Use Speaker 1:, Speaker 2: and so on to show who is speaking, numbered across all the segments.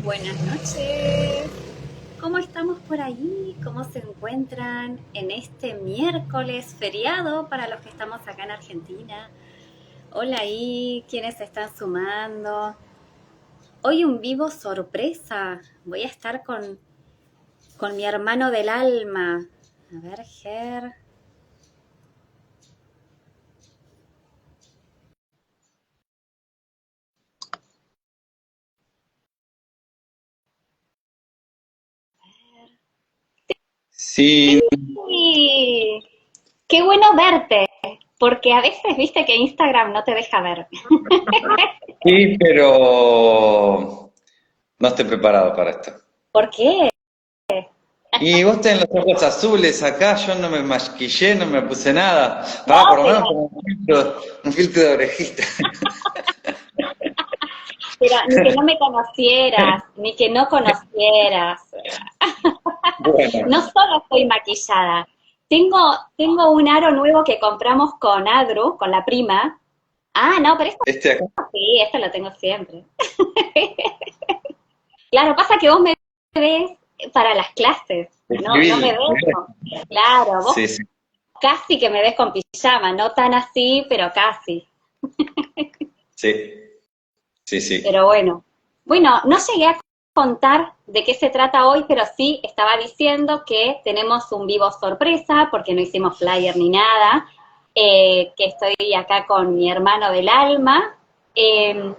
Speaker 1: Buenas noches. ¿Cómo estamos por ahí? ¿Cómo se encuentran en este miércoles feriado para los que estamos acá en Argentina? Hola ahí, ¿quiénes se están sumando? Hoy un vivo sorpresa. Voy a estar con mi hermano del alma. A ver, Ger.
Speaker 2: Sí,
Speaker 1: Sí, qué bueno verte, porque a veces viste que Instagram no te deja ver.
Speaker 2: sí, pero no estoy preparado para esto.
Speaker 1: ¿Por qué?
Speaker 2: Y vos tenés los ojos azules acá, yo no me maquillé, no me puse nada.
Speaker 1: No,
Speaker 2: Pará, por lo menos
Speaker 1: pero
Speaker 2: como un filtro de orejita.
Speaker 1: ni que no me conocieras, ni que no conocieras.
Speaker 2: Bueno,
Speaker 1: No solo estoy maquillada, tengo un aro nuevo que compramos con Adru, con la prima. Ah, no, pero esto
Speaker 2: este acá,
Speaker 1: sí, esto lo tengo siempre. Claro, pasa que vos me ves para las clases,
Speaker 2: de
Speaker 1: no me
Speaker 2: civil.
Speaker 1: ves claro, vos
Speaker 2: Sí, sí,
Speaker 1: casi que me ves con pijama, no tan así, pero casi.
Speaker 2: sí, sí, sí.
Speaker 1: Pero bueno, no llegué a contar de qué se trata hoy, pero sí estaba diciendo que tenemos un vivo sorpresa, porque no hicimos flyer ni nada, que estoy acá con mi hermano del alma, eh,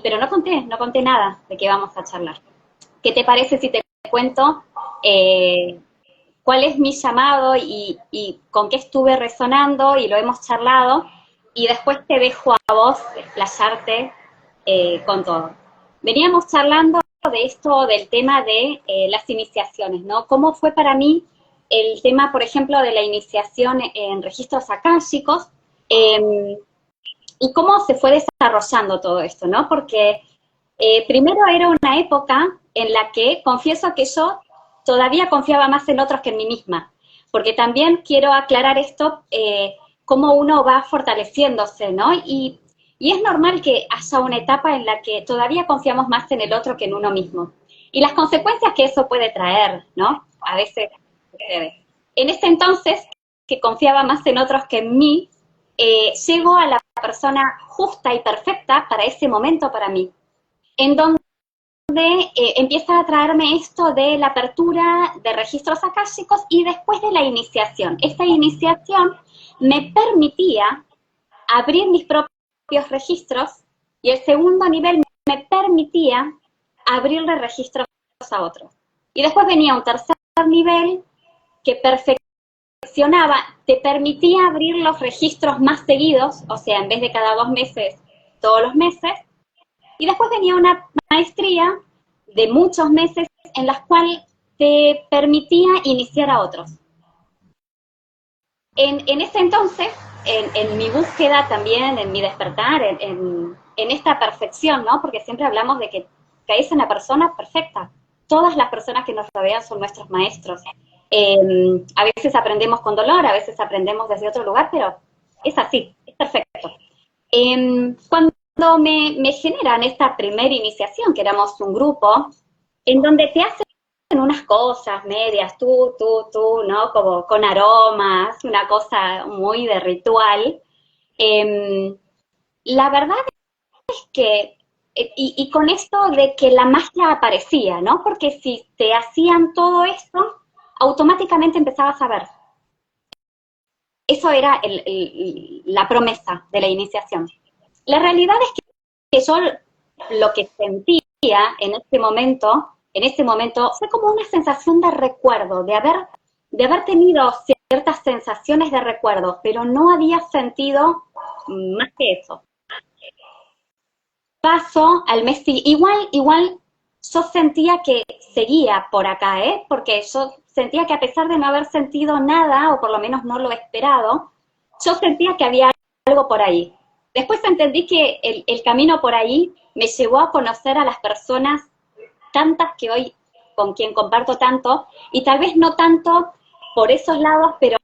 Speaker 1: pero no conté nada de qué vamos a charlar. ¿Qué te parece si te cuento eh, cuál es mi llamado y con qué estuve resonando y lo hemos charlado? Y después te dejo a vos explayarte con todo. Veníamos charlando de esto, del tema de las iniciaciones, ¿no? ¿Cómo fue para mí el tema, por ejemplo, de la iniciación en registros akáshicos? Eh, y cómo se fue desarrollando todo esto, ¿no? Porque primero era una época en la que confieso que yo todavía confiaba más en otros que en mí misma, porque también quiero aclarar esto, cómo uno va fortaleciéndose, ¿no? Y es normal que haya una etapa en la que todavía confiamos más en el otro que en uno mismo. Y las consecuencias que eso puede traer, ¿no? A veces sucede. En ese entonces, que confiaba más en otros que en mí, llego a la persona justa y perfecta para ese momento para mí, en donde empieza a traerme esto de la apertura de registros akáshicos y después de la iniciación. Esta iniciación me permitía abrir mis propios registros y el segundo nivel me permitía abrirle registros a otros. Y después venía un tercer nivel que perfeccionaba, te permitía abrir los registros más seguidos, o sea, en vez de cada 2 meses, todos los meses. Y después venía una maestría de muchos meses en las cuales te permitía iniciar a otros. En ese entonces, en mi búsqueda también, en mi despertar, en esta perfección, ¿no? Porque siempre hablamos de que caes en la persona perfecta. Todas las personas que nos rodean son nuestros maestros. A veces aprendemos con dolor, a veces aprendemos desde otro lugar, pero es así, es perfecto. Cuando me generan esta primera iniciación, que éramos un grupo, en donde te hacen unas cosas medias, tú, ¿no? Como con aromas, una cosa muy de ritual. Eh, la verdad es que, y con esto de que la magia aparecía, ¿no? Porque si te hacían todo esto, automáticamente empezabas a ver. Eso era la promesa de la iniciación. La realidad es que yo lo que sentía en este momento fue como una sensación de recuerdo, de haber tenido ciertas sensaciones de recuerdo, pero no había sentido más que eso. Paso al mes igual yo sentía que seguía por acá, porque yo sentía que a pesar de no haber sentido nada, o por lo menos no lo he esperado, yo sentía que había algo por ahí. Después entendí que el camino por ahí me llevó a conocer a las personas, tantas que hoy con quien comparto tanto, y tal vez no tanto por esos lados, pero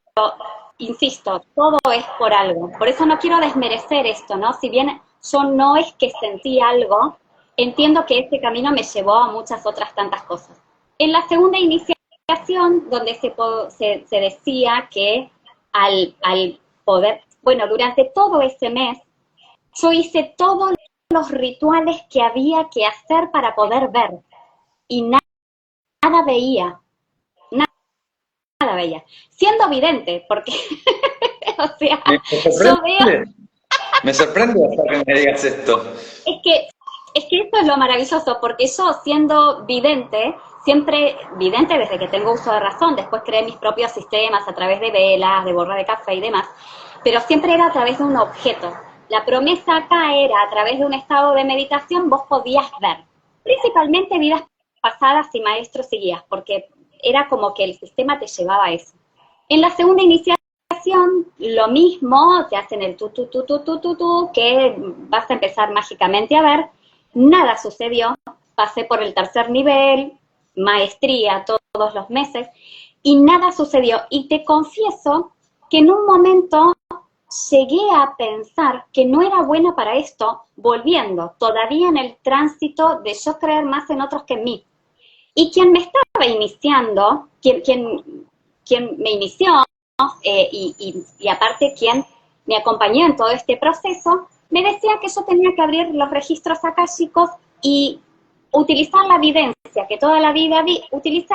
Speaker 1: insisto, todo es por algo. Por eso no quiero desmerecer esto, ¿no? Si bien yo no es que sentí algo, entiendo que este camino me llevó a muchas otras tantas cosas. En la segunda iniciación, donde se decía que al poder, bueno, durante todo ese mes, yo hice todos los rituales que había que hacer para poder ver, y nada veía, nada veía, siendo vidente, porque, o sea, yo veo...
Speaker 2: Me sorprende hasta que me digas esto.
Speaker 1: Es que esto es lo maravilloso, porque yo siendo vidente, siempre vidente desde que tengo uso de razón, después creé mis propios sistemas a través de velas, de borra de café y demás, pero siempre era a través de un objeto. La promesa acá era, a través de un estado de meditación, vos podías ver, principalmente vidas pasadas y maestros y guías, porque era como que el sistema te llevaba a eso. En la segunda iniciación, lo mismo, te hacen el tu, que vas a empezar mágicamente a ver. Nada sucedió, pasé por el tercer nivel, maestría todos los meses, y nada sucedió. Y te confieso que en un momento llegué a pensar que no era buena para esto, volviendo todavía en el tránsito de yo creer más en otros que en mí. Y quien me estaba iniciando, quien me inició, y aparte quien me acompañó en todo este proceso, me decía que yo tenía que abrir los registros akáshicos y utilizar la evidencia que toda la vida utilicé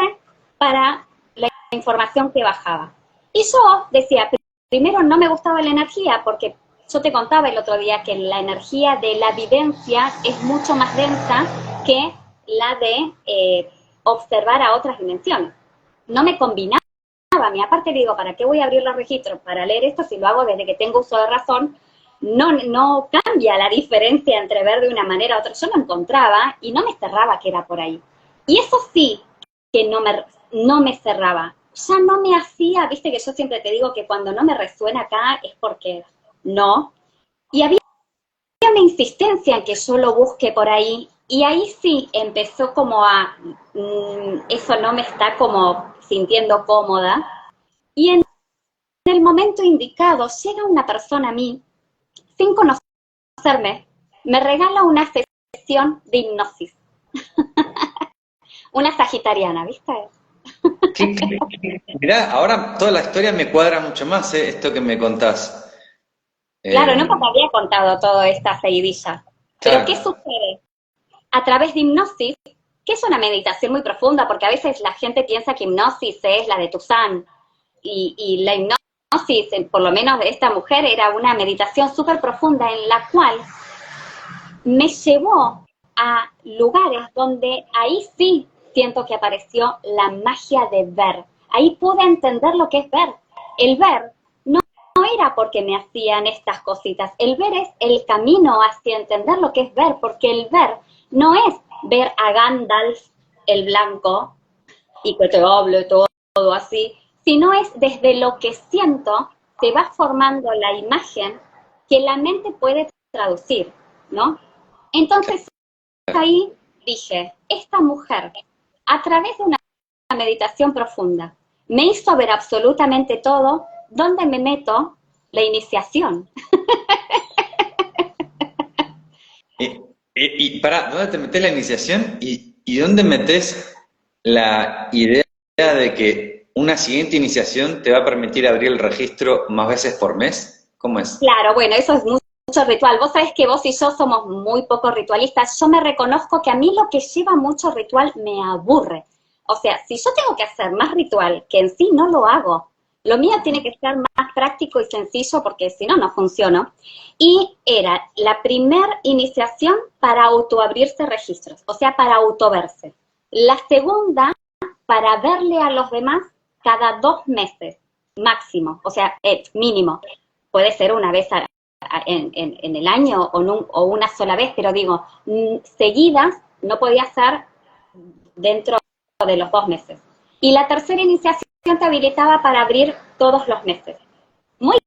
Speaker 1: para la información que bajaba. Y yo decía, primero no me gustaba la energía, porque yo te contaba el otro día que la energía de la vivencia es mucho más densa que la de observar a otras dimensiones. No me combinaba. Y aparte digo, ¿para qué voy a abrir los registros? Para leer esto, si lo hago desde que tengo uso de razón, no cambia la diferencia entre ver de una manera u otra. Yo lo encontraba y no me cerraba que era por ahí. Y eso sí que no me cerraba. Ya no me hacía, viste que yo siempre te digo que cuando no me resuena acá es porque no. Y había una insistencia en que yo lo busque por ahí. Y ahí sí empezó como a, eso no me está como sintiendo cómoda. Y en el momento indicado llega una persona a mí, sin conocerme, me regala una sesión de hipnosis. Una sagitariana, ¿viste?
Speaker 2: Mirá, ahora toda la historia me cuadra mucho más, esto que me contás.
Speaker 1: Claro, nunca te había contado toda esta seguidilla. Pero ¿qué
Speaker 2: Claro.
Speaker 1: sucede? A través de hipnosis, que es una meditación muy profunda, porque a veces la gente piensa que hipnosis es la de Tuzán, y la hipnosis, por lo menos de esta mujer, era una meditación súper profunda en la cual me llevó a lugares donde ahí sí siento que apareció la magia de ver. Ahí pude entender lo que es ver. El ver no era porque me hacían estas cositas. El ver es el camino hacia entender lo que es ver, porque el ver no es ver a Gandalf el blanco y que te hable todo así, sino es desde lo que siento, te va formando la imagen que la mente puede traducir, ¿no? Entonces ahí dije, esta mujer, a través de una meditación profunda, me hizo ver absolutamente todo. ¿Dónde me meto? La iniciación.
Speaker 2: Y pará, ¿dónde te metes la iniciación? ¿Y dónde metes la idea de que una siguiente iniciación te va a permitir abrir el registro más veces por mes? ¿Cómo es?
Speaker 1: Claro, bueno, eso es mucho ritual. Vos sabés que vos y yo somos muy poco ritualistas. Yo me reconozco que a mí lo que lleva mucho ritual me aburre. O sea, si yo tengo que hacer más ritual, que en sí no lo hago, lo mío tiene que ser más práctico y sencillo, porque si no, no funciona. Y era la primer iniciación para autoabrirse registros, o sea, para autoverse. La segunda, para verle a los demás cada 2 meses, máximo, o sea, mínimo. Puede ser una vez en el año o una sola vez, pero digo, seguidas no podía ser dentro de los 2 meses. Y la tercera iniciación te habilitaba para abrir todos los meses. Muy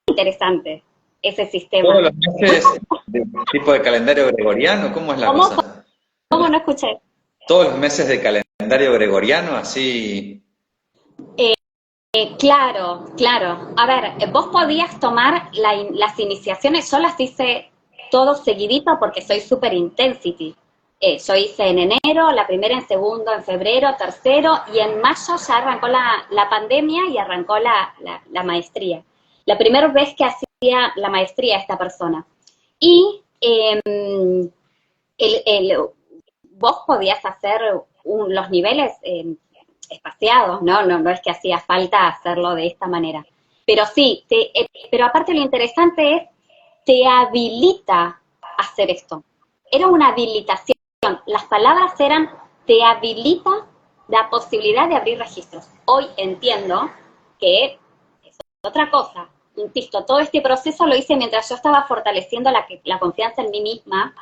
Speaker 1: interesante ese sistema.
Speaker 2: ¿Todos los meses de tipo de calendario gregoriano? ¿Cómo es la cosa?
Speaker 1: ¿Cómo no escuché?
Speaker 2: ¿Todos los meses de calendario gregoriano, así?
Speaker 1: Claro. A ver, vos podías tomar las iniciaciones, yo las hice todo seguidito porque soy super intensity. Yo hice en enero, la primera en segundo, en febrero, tercero, y en mayo ya arrancó la pandemia y arrancó la maestría. La primera vez que hacía la maestría esta persona. Y vos podías hacer los niveles espaciados, ¿no? No es que hacía falta hacerlo de esta manera. Pero sí, pero aparte lo interesante es, te habilita a hacer esto. Era una habilitación. Las palabras eran, te habilita la posibilidad de abrir registros. Hoy entiendo que es otra cosa. Insisto, todo este proceso lo hice mientras yo estaba fortaleciendo la confianza en mí misma.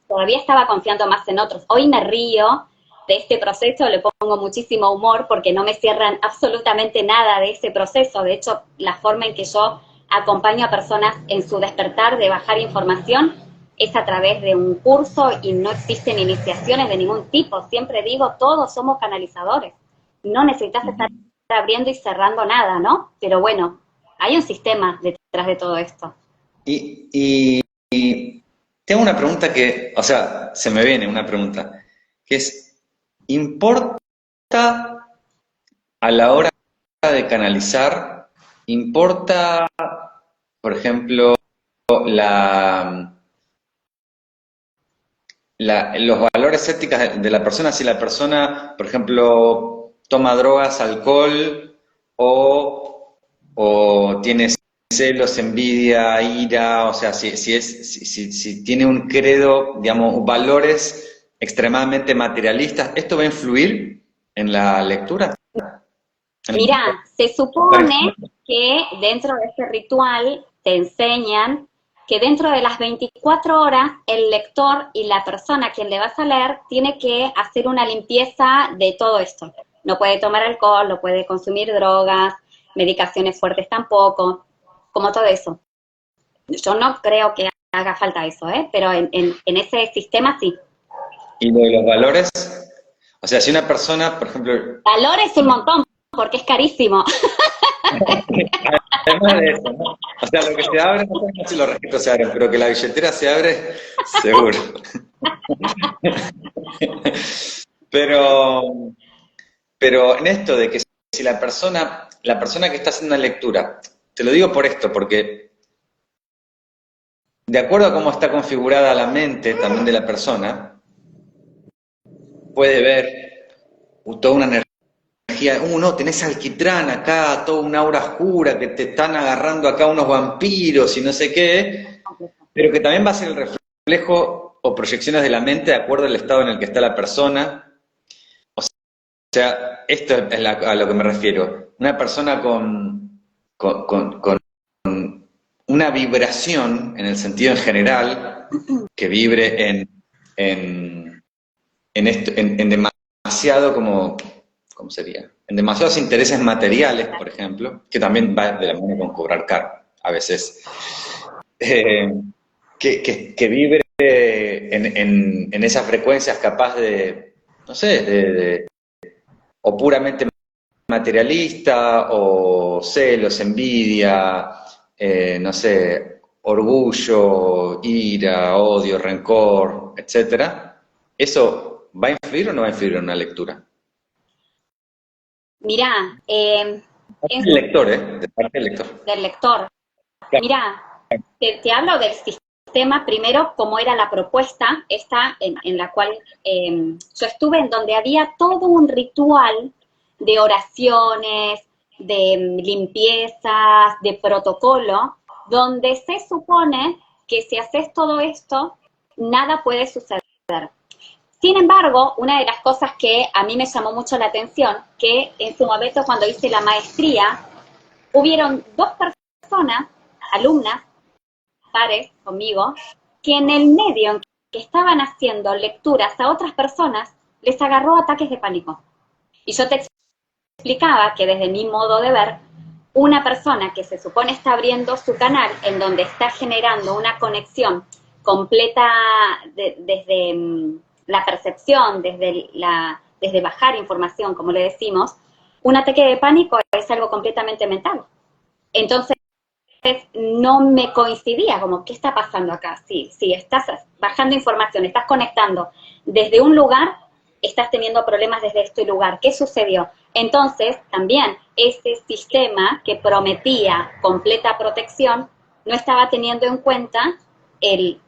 Speaker 1: Todavía estaba confiando más en otros. Hoy me río de este proceso, le pongo muchísimo humor porque no me cierran absolutamente nada de ese proceso. De hecho, la forma en que yo acompaño a personas en su despertar de bajar información es a través de un curso y no existen iniciaciones de ningún tipo. Siempre digo, todos somos canalizadores. No necesitas estar abriendo y cerrando nada, ¿no? Pero bueno, hay un sistema detrás de todo esto.
Speaker 2: Y tengo una pregunta que, o sea, se me viene una pregunta, que es, ¿importa a la hora de canalizar, importa, por ejemplo, la, los valores éticos de la persona, si la persona, por ejemplo, toma drogas, alcohol o tiene celos, envidia, ira, o sea, si tiene un credo, digamos, valores extremadamente materialistas, ¿esto va a influir en la lectura?
Speaker 1: Mirá, se supone que dentro de este ritual te enseñan que dentro de las 24 horas el lector y la persona a quien le vas a leer tiene que hacer una limpieza de todo esto. No puede tomar alcohol, no puede consumir drogas, medicaciones fuertes tampoco, como todo eso. Yo no creo que haga falta eso, pero en ese sistema sí.
Speaker 2: Y lo de los valores, o sea, si una persona, por ejemplo...
Speaker 1: Valores un montón, porque es carísimo.
Speaker 2: Además de eso, ¿no? O sea, lo que se abre, no sé si los registros se abren, pero que la billetera se abre, seguro. Pero en esto de que si la persona que está haciendo una lectura, te lo digo por esto, porque de acuerdo a cómo está configurada la mente también de la persona, puede ver toda una energía, no, tenés alquitrán acá, toda una aura oscura, que te están agarrando acá unos vampiros y no sé qué, pero que también va a ser el reflejo o proyecciones de la mente de acuerdo al estado en el que está la persona. O sea, esto es a lo que me refiero. Una persona con una vibración, en el sentido en general, que vibre en demasiado como, ¿cómo sería? En demasiados intereses materiales, por ejemplo, que también va de la mano con cobrar caro, a veces, que vibre en esas frecuencias capaz de, no sé, o puramente materialista, o celos, envidia, no sé, orgullo, ira, odio, rencor, etcétera, ¿eso va a influir o no va a influir en una lectura?
Speaker 1: Mirá,
Speaker 2: El lector, de parte del lector.
Speaker 1: del lector.
Speaker 2: Claro.
Speaker 1: Mirá, te hablo del sistema primero, cómo era la propuesta, esta en la cual yo estuve, en donde había todo un ritual de oraciones, de limpiezas, de protocolo, donde se supone que si haces todo esto, nada puede suceder. Sin embargo, una de las cosas que a mí me llamó mucho la atención, que en su momento cuando hice la maestría, hubieron dos personas, alumnas, pares conmigo, que en el medio en que estaban haciendo lecturas a otras personas, les agarró ataques de pánico. Y yo te explicaba que desde mi modo de ver, una persona que se supone está abriendo su canal, en donde está generando una conexión completa desde la percepción, desde bajar información, como le decimos, un ataque de pánico es algo completamente mental. Entonces, no me coincidía, como, ¿qué está pasando acá? Sí, estás bajando información, estás conectando desde un lugar, estás teniendo problemas desde este lugar. ¿Qué sucedió? Entonces, también, ese sistema que prometía completa protección, no estaba teniendo en cuenta el,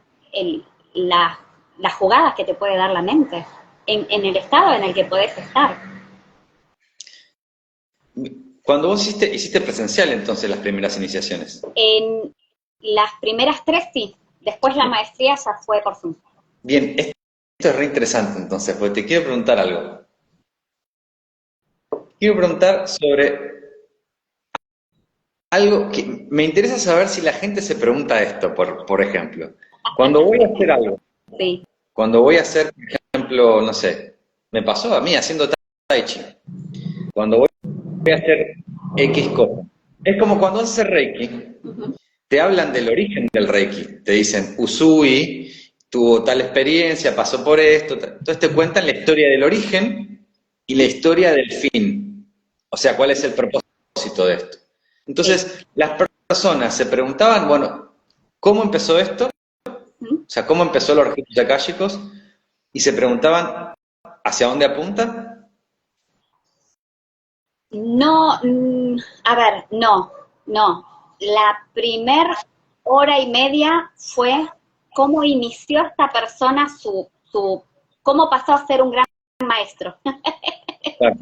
Speaker 1: las jugadas que te puede dar la mente, en el estado en el que podés estar.
Speaker 2: Cuando vos hiciste presencial entonces las primeras iniciaciones.
Speaker 1: En las primeras 3 sí, después la maestría ya fue por Zoom.
Speaker 2: Bien, esto es re interesante entonces, porque te quiero preguntar algo. Quiero preguntar sobre algo que me interesa saber si la gente se pregunta esto, por ejemplo. Cuando voy a hacer algo,
Speaker 1: Sí.
Speaker 2: cuando voy a hacer, por ejemplo, no sé, me pasó a mí haciendo Tai Chi. Cuando voy a hacer X cosa. Es como cuando haces Reiki, te hablan del origen del Reiki. Te dicen, Usui tuvo tal experiencia, pasó por esto. Entonces te cuentan la historia del origen y la historia del fin. O sea, cuál es el propósito de esto. Entonces, las personas se preguntaban, bueno, ¿cómo empezó esto? O sea, ¿cómo empezó los registros akáshicos? Y se preguntaban, ¿hacia dónde apunta?
Speaker 1: No, a ver, no. La primer hora y media fue cómo inició esta persona cómo pasó a ser un gran maestro.
Speaker 2: Claro.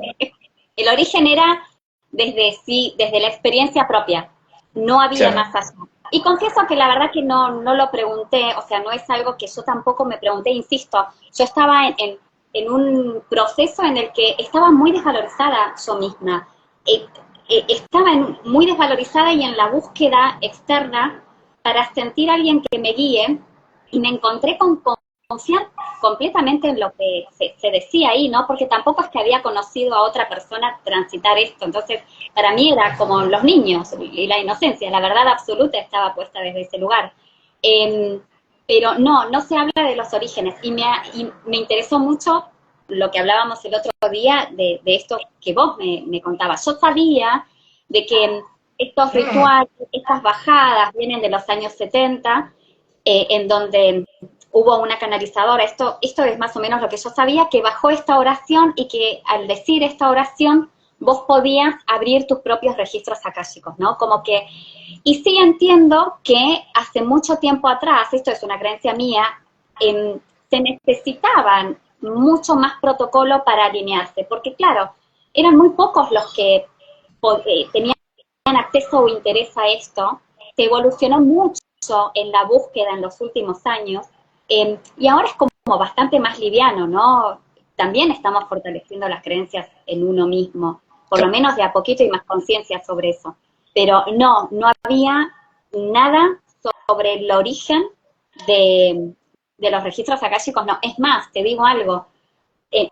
Speaker 1: El origen era desde la experiencia propia, no había
Speaker 2: Claro.
Speaker 1: más allá. Y confieso que la verdad que no lo pregunté, o sea, no es algo que yo tampoco me pregunté, insisto, yo estaba en un proceso en el que estaba muy desvalorizada yo misma. Estaba muy desvalorizada y en la búsqueda externa para sentir a alguien que me guíe, y me encontré con confiar completamente en lo que se decía ahí, ¿no? Porque tampoco es que había conocido a otra persona transitar esto. Entonces, para mí era como los niños y la inocencia, la verdad absoluta estaba puesta desde ese lugar. Pero no se habla de los orígenes. Y me interesó mucho lo que hablábamos el otro día de esto que vos me contabas. Yo sabía de que estos rituales, estas bajadas vienen de los años 70, en donde hubo una canalizadora. Esto es más o menos lo que yo sabía, que bajó esta oración y que al decir esta oración vos podías abrir tus propios registros akáshicos, ¿no? Como que, y sí entiendo que hace mucho tiempo atrás, esto es una creencia mía, se necesitaban mucho más protocolo para alinearse, porque claro, eran muy pocos los que tenían acceso o interés a esto. Se evolucionó mucho en la búsqueda en los últimos años, y ahora es como bastante más liviano, ¿no? También estamos fortaleciendo las creencias en uno mismo, por lo menos de a poquito y más conciencia sobre eso. Pero no había nada sobre el origen de los registros akáshicos, no. Es más, te digo algo, en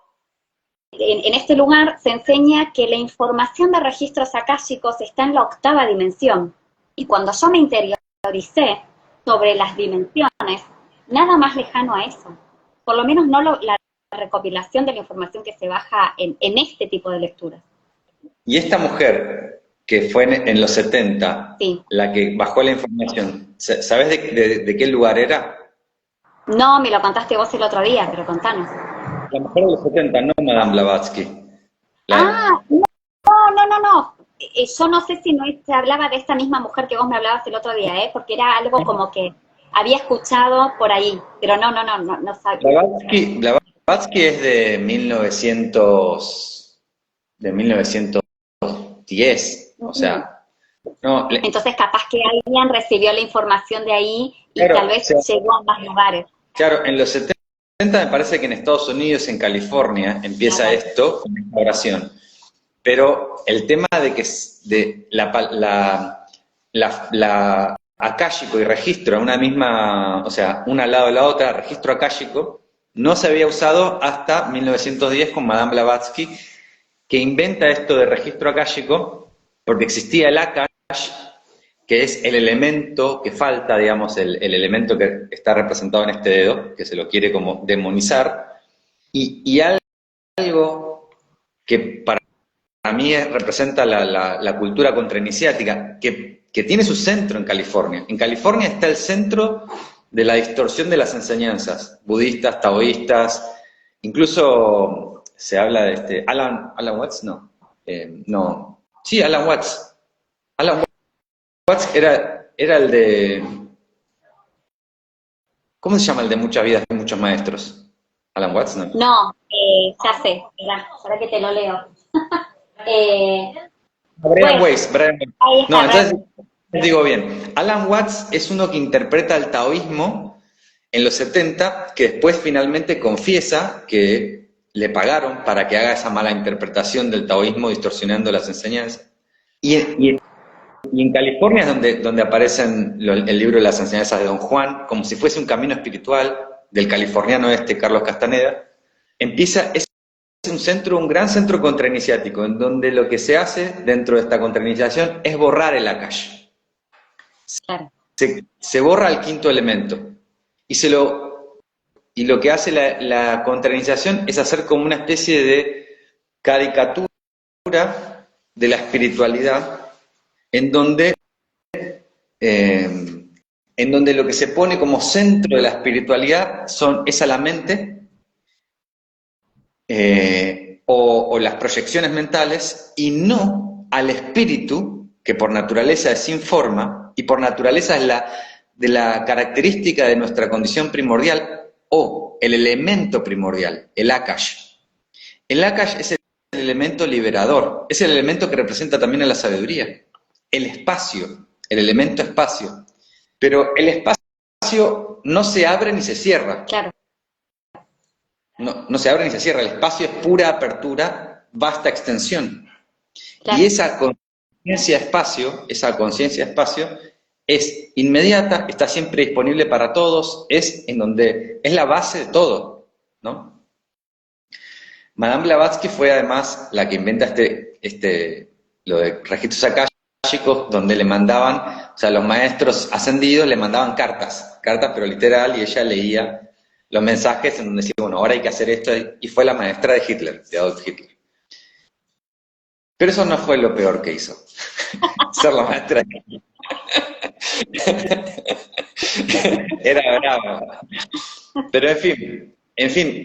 Speaker 1: este lugar se enseña que la información de registros akáshicos está en la 8ª dimensión. Y cuando yo me interioricé sobre las dimensiones, nada más lejano a eso. Por lo menos no la recopilación de la información que se baja en este tipo de lecturas.
Speaker 2: Y esta mujer, que fue en los 70,
Speaker 1: sí,
Speaker 2: la que bajó la información, ¿sabes de qué lugar era?
Speaker 1: No, me lo contaste vos el otro día, pero contanos.
Speaker 2: La mujer de los 70, no Madame Blavatsky.
Speaker 1: No. Yo no sé si no se hablaba de esta misma mujer que vos me hablabas el otro día, porque era algo como que había escuchado por ahí, pero no sabía.
Speaker 2: Blavatsky es de 1910, o sea, no,
Speaker 1: Entonces capaz que alguien recibió la información de ahí y
Speaker 2: claro,
Speaker 1: tal vez llegó a más lugares.
Speaker 2: Claro, en los 70 me parece que en Estados Unidos, en California, empieza esto con esta oración. Pero el tema de que de la akáshico y registro, una misma, o sea, una al lado de la otra, registro akáshico, no se había usado hasta 1910 con Madame Blavatsky, que inventa esto de registro akáshico, porque existía el Akash, que es el elemento que falta, digamos, el elemento que está representado en este dedo, que se lo quiere como demonizar, y algo que para mí representa la cultura contrainiciática, que que tiene su centro en California. En California está el centro de la distorsión de las enseñanzas, budistas, taoístas, incluso se habla de Alan Watts, no, sí, Alan Watts. Alan Watts era el de, ¿cómo se llama el de muchas vidas y muchos maestros? Alan Watts, ¿no?
Speaker 1: No, ya sé, ahora que te lo leo.
Speaker 2: Brian Weiss.
Speaker 1: Ahí está,
Speaker 2: No, entonces digo bien. Alan Watts es uno que interpreta el taoísmo en los 70, que después finalmente confiesa que le pagaron para que haga esa mala interpretación del taoísmo distorsionando las enseñanzas. Y en California es donde aparecen el libro de las enseñanzas de Don Juan, como si fuese un camino espiritual del californiano Carlos Castaneda. Es un gran centro contrainiciático, en donde lo que se hace dentro de esta contrainiciación es borrar el Akash.
Speaker 1: Claro.
Speaker 2: Se borra el quinto elemento. Y lo que hace la contrainiciación es hacer como una especie de caricatura de la espiritualidad, en donde lo que se pone como centro de la espiritualidad es a la mente, o las proyecciones mentales, y no al espíritu, que por naturaleza es sin forma, y por naturaleza es de la característica de nuestra condición primordial, o el elemento primordial, el Akash. El Akash es el elemento liberador, es el elemento que representa también a la sabiduría, el espacio, el elemento espacio. Pero el espacio no se abre ni se cierra.
Speaker 1: Claro.
Speaker 2: No se abre ni se cierra, el espacio es pura apertura, vasta extensión. Claro. Y esa conciencia espacio es inmediata, está siempre disponible para todos, es la base de todo, ¿no? Madame Blavatsky fue además la que inventa lo de registros akáshicos, donde le mandaban, o sea, los maestros ascendidos le mandaban cartas pero literal, y ella leía los mensajes en donde decía, bueno, ahora hay que hacer esto, y fue la maestra de Hitler, de Adolf Hitler. Pero eso no fue lo peor que hizo, ser la maestra de Hitler. Era bravo. Pero en fin,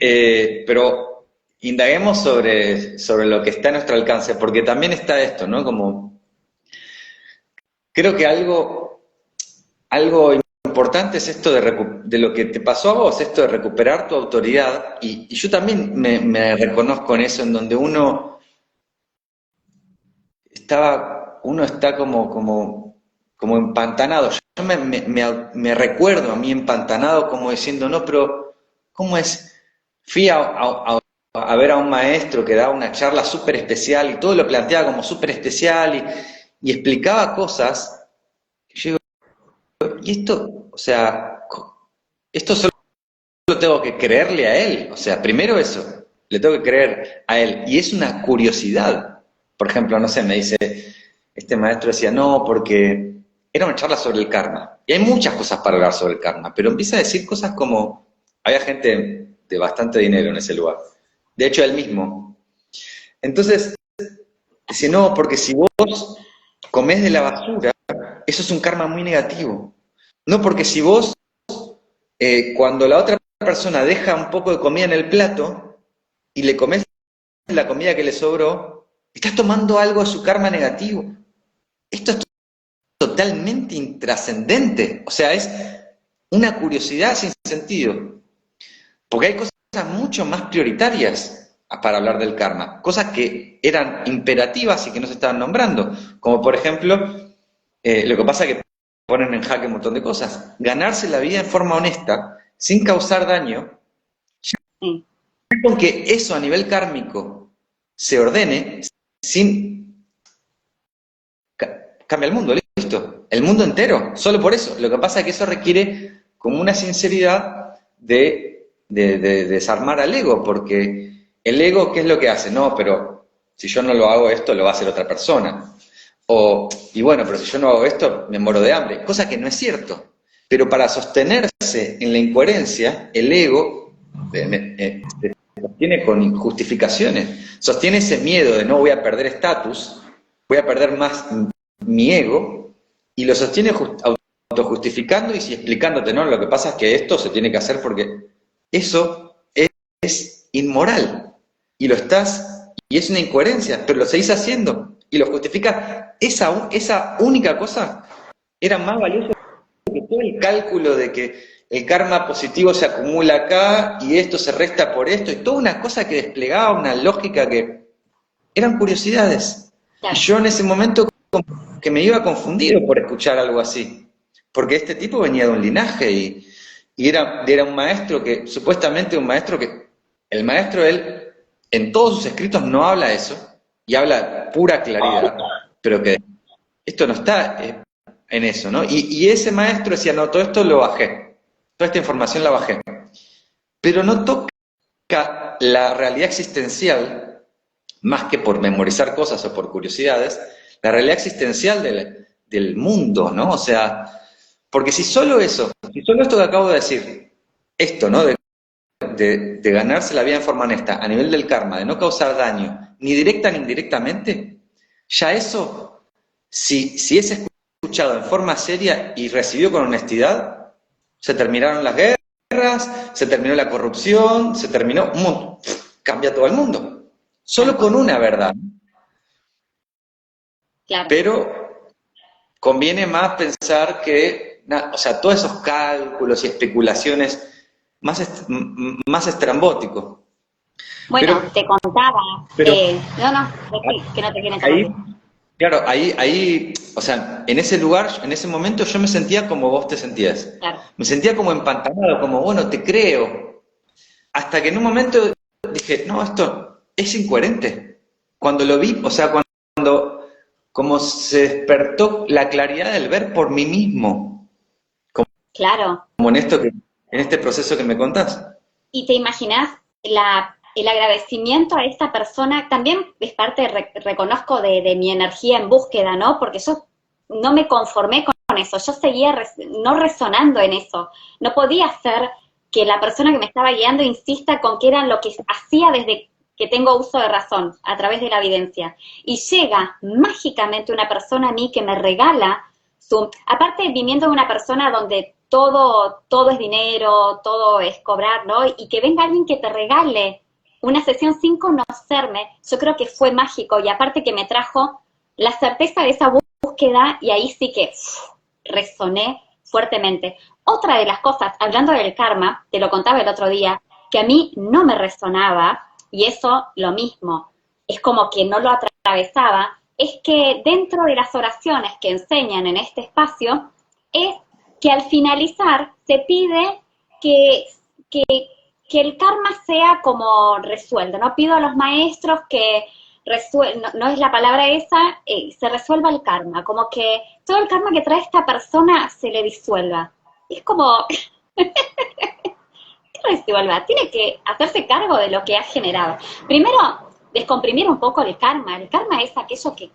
Speaker 2: pero indaguemos sobre lo que está a nuestro alcance, porque también está esto, ¿no? Como, creo que algo importante es esto de lo que te pasó a vos, esto de recuperar tu autoridad, y yo también me reconozco en eso, en donde uno está como empantanado. Yo me recuerdo a mí empantanado, como diciendo, no, pero ¿cómo es? Fui a ver a un maestro que daba una charla súper especial, y todo lo planteaba como súper especial, y explicaba cosas, y yo digo, y esto, o sea, esto solo tengo que creerle a él, o sea, primero eso, le tengo que creer a él, y es una curiosidad. Por ejemplo, no sé, me dice, este maestro decía, no, porque era una charla sobre el karma, y hay muchas cosas para hablar sobre el karma, pero empieza a decir cosas como, había gente de bastante dinero en ese lugar, de hecho él mismo. Entonces, dice, no, porque si vos comés de la basura, eso es un karma muy negativo. No, porque si vos, cuando la otra persona deja un poco de comida en el plato y le comés la comida que le sobró, estás tomando algo de su karma negativo. Esto es totalmente intrascendente. O sea, es una curiosidad sin sentido. Porque hay cosas mucho más prioritarias para hablar del karma. Cosas que eran imperativas y que no se estaban nombrando. Como por ejemplo, lo que pasa es que ponen en jaque un montón de cosas. Ganarse la vida en forma honesta, sin causar daño, con que eso a nivel kármico se ordene, cambia el mundo, listo. El mundo entero, solo por eso. Lo que pasa es que eso requiere como una sinceridad de desarmar al ego, porque el ego, ¿qué es lo que hace? No, pero si yo no lo hago esto, lo va a hacer otra persona. Y bueno, pero si yo no hago esto, me muero de hambre. Cosa que no es cierto. Pero para sostenerse en la incoherencia, el ego sostiene con justificaciones. Sostiene ese miedo de no voy a perder estatus, voy a perder más mi ego, y lo sostiene autojustificando y explicándote, ¿no? Lo que pasa es que esto se tiene que hacer porque eso es inmoral. Y y es una incoherencia, pero lo seguís haciendo. Y lo justificas. Esa única cosa era más valiosa que todo el cálculo de que el karma positivo se acumula acá y esto se resta por esto, y toda una cosa que desplegaba una lógica que eran curiosidades. Y
Speaker 1: Claro.
Speaker 2: yo en ese momento como que me iba confundido por escuchar algo así, porque este tipo venía de un linaje y era un maestro que, supuestamente un maestro que, el maestro él, en todos sus escritos no habla eso, y habla pura claridad, pero que esto no está en eso, ¿no? Y ese maestro decía, no, todo esto lo bajé, toda esta información la bajé, pero no toca la realidad existencial, más que por memorizar cosas o por curiosidades, la realidad existencial del mundo, ¿no? O sea, porque si solo eso, si solo esto que acabo de decir, esto, ¿no? De ganarse la vida en forma honesta, a nivel del karma, de no causar daño, ni directa ni indirectamente, ya eso, si es escuchado en forma seria y recibido con honestidad, se terminaron las guerras, se terminó la corrupción, se terminó, cambia todo el mundo. Solo con una verdad.
Speaker 1: Claro.
Speaker 2: Pero conviene más pensar que, o sea, todos esos cálculos y especulaciones más estrambóticos.
Speaker 1: Bueno,
Speaker 2: Pero,
Speaker 1: te contaba,
Speaker 2: pero
Speaker 1: no, que no te quiero
Speaker 2: ahí,
Speaker 1: interrumpir.
Speaker 2: claro, ahí, o sea, en ese lugar, en ese momento yo me sentía como vos te sentías.
Speaker 1: Claro.
Speaker 2: Me sentía como empantanado, como, bueno, te creo. Hasta que en un momento dije, no, esto es incoherente. Cuando lo vi, o sea, cuando como se despertó la claridad del ver por mí mismo,
Speaker 1: Claro.
Speaker 2: como en este proceso que me contás.
Speaker 1: Y te imaginas el agradecimiento a esta persona, también es parte, reconozco, de mi energía en búsqueda, ¿no? Porque yo no me conformé con eso, yo seguía no resonando en eso. No podía hacer que la persona que me estaba guiando insista con que era lo que hacía desde que tengo uso de razón, a través de la evidencia. Y llega mágicamente una persona a mí que me regala aparte viniendo de una persona donde todo es dinero, todo es cobrar, ¿no? Y que venga alguien que te regale una sesión sin conocerme, yo creo que fue mágico. Y aparte que me trajo la certeza de esa búsqueda, y ahí sí que resoné fuertemente. Otra de las cosas, hablando del karma, te lo contaba el otro día, que a mí no me resonaba, y eso lo mismo, es como que no lo atravesaba, es que dentro de las oraciones que enseñan en este espacio, es que al finalizar se pide que, que, que el karma sea como resuelto, ¿no? Pido a los maestros que no es la palabra esa, se resuelva el karma, como que todo el karma que trae esta persona se le disuelva. Es como, ¿qué resuelva? Tiene que hacerse cargo de lo que ha generado. Primero, descomprimir un poco el karma. El karma es aquello que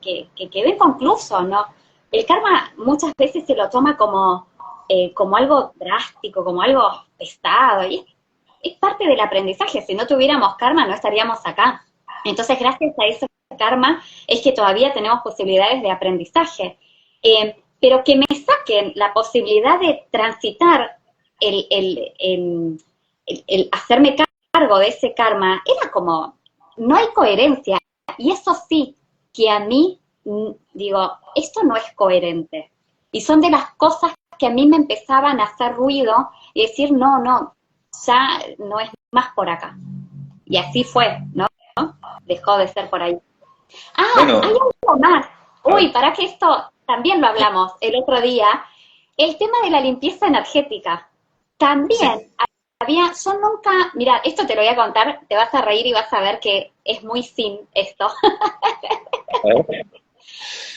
Speaker 1: quedó inconcluso, ¿no? El karma muchas veces se lo toma como algo drástico, como algo pesado, y es parte del aprendizaje. Si no tuviéramos karma, no estaríamos acá. Entonces, gracias a ese karma, es que todavía tenemos posibilidades de aprendizaje. Pero que me saquen la posibilidad de transitar el hacerme cargo de ese karma, era como, no hay coherencia. Y eso sí, que a mí, digo, esto no es coherente. Y son de las cosas que a mí me empezaban a hacer ruido y decir, no, ya no es más por acá. Y así fue, ¿no? Dejó de ser por ahí. Ah, hay
Speaker 2: Bueno,
Speaker 1: algo más. Uy, para que esto también lo hablamos el otro día. El tema de la limpieza energética.
Speaker 2: sí.
Speaker 1: También yo nunca, mira, esto te lo voy a contar, te vas a reír y vas a ver que es muy sin esto.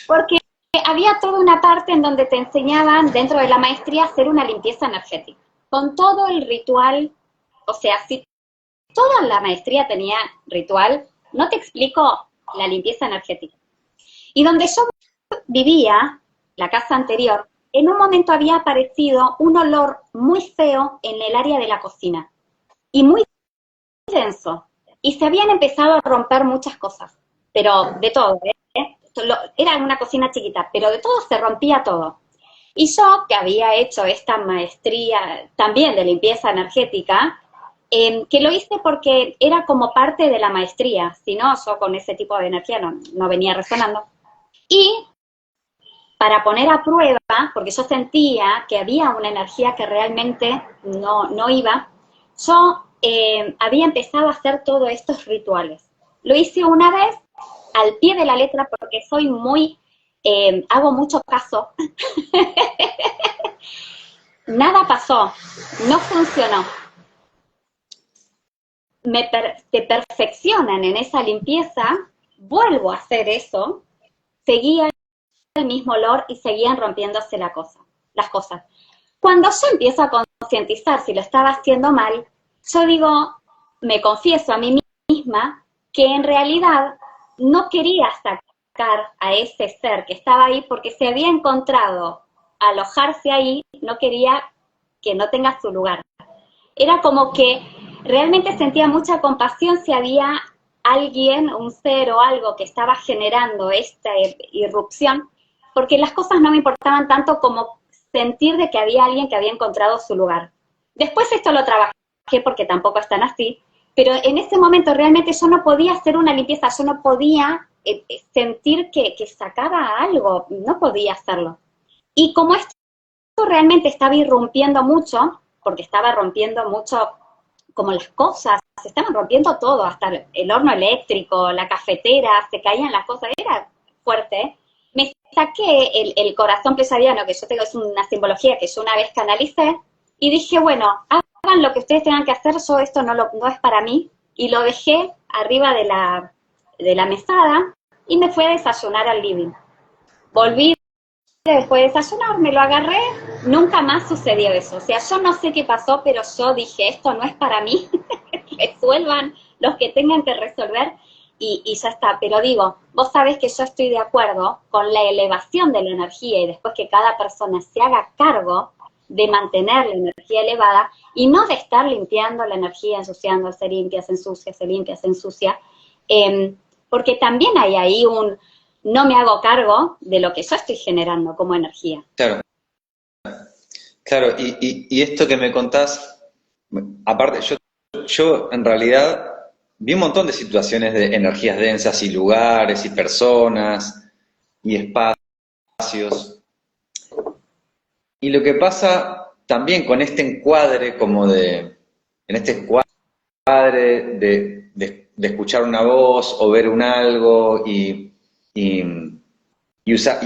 Speaker 1: Porque había toda una parte en donde te enseñaban dentro de la maestría a hacer una limpieza energética. Con todo el ritual, o sea, si toda la maestría tenía ritual, no te explico la limpieza energética. Y donde yo vivía, la casa anterior, en un momento había aparecido un olor muy feo en el área de la cocina. Y muy denso. Y se habían empezado a romper muchas cosas. Pero de todo, ¿eh? Era una cocina chiquita, pero de todo se rompía todo. Y yo, que había hecho esta maestría también de limpieza energética, que lo hice porque era como parte de la maestría, si no, yo con ese tipo de energía no venía resonando. Y para poner a prueba, porque yo sentía que había una energía que realmente no iba, yo había empezado a hacer todos estos rituales. Lo hice una vez al pie de la letra porque soy muy, hago mucho caso. Nada pasó, no funcionó. Se perfeccionan en esa limpieza, vuelvo a hacer eso, seguía el mismo olor y seguían rompiéndose las cosas. Cuando yo empiezo a concientizar si lo estaba haciendo mal, yo digo, me confieso a mí misma que en realidad no quería sacar a ese ser que estaba ahí porque se había encontrado alojarse ahí, no quería que no tenga su lugar. Era como que realmente sentía mucha compasión si había alguien, un ser o algo que estaba generando esta irrupción, porque las cosas no me importaban tanto como sentir de que había alguien que había encontrado su lugar. Después esto lo trabajé porque tampoco es tan así, pero en ese momento realmente yo no podía hacer una limpieza, yo no podía sentir que sacaba algo, no podía hacerlo. Y como esto realmente estaba irrumpiendo mucho, porque estaba rompiendo mucho como las cosas, se estaban rompiendo todo, hasta el horno eléctrico, la cafetera, se caían las cosas, era fuerte. Me saqué el corazón pleyadiano, que yo tengo, es una simbología que yo una vez canalicé, y dije, bueno, hagan lo que ustedes tengan que hacer, yo esto no es para mí, y lo dejé arriba de la mesada, y me fui a desayunar al living. Volví después de desayunar, me lo agarré, nunca más sucedió eso. O sea, yo no sé qué pasó, pero yo dije, esto no es para mí, resuelvan los que tengan que resolver y ya está. Pero digo, vos sabés que yo estoy de acuerdo con la elevación de la energía y después que cada persona se haga cargo de mantener la energía elevada y no de estar limpiando la energía, ensuciando, se limpia, se ensucia, se limpia, se ensucia, porque también hay ahí no me hago cargo de lo que yo estoy generando como energía.
Speaker 2: Claro, claro, y esto que me contás, aparte, yo en realidad vi un montón de situaciones de energías densas y lugares y personas y espacios. Y lo que pasa también con este encuadre en este encuadre de escuchar una voz o ver un algo y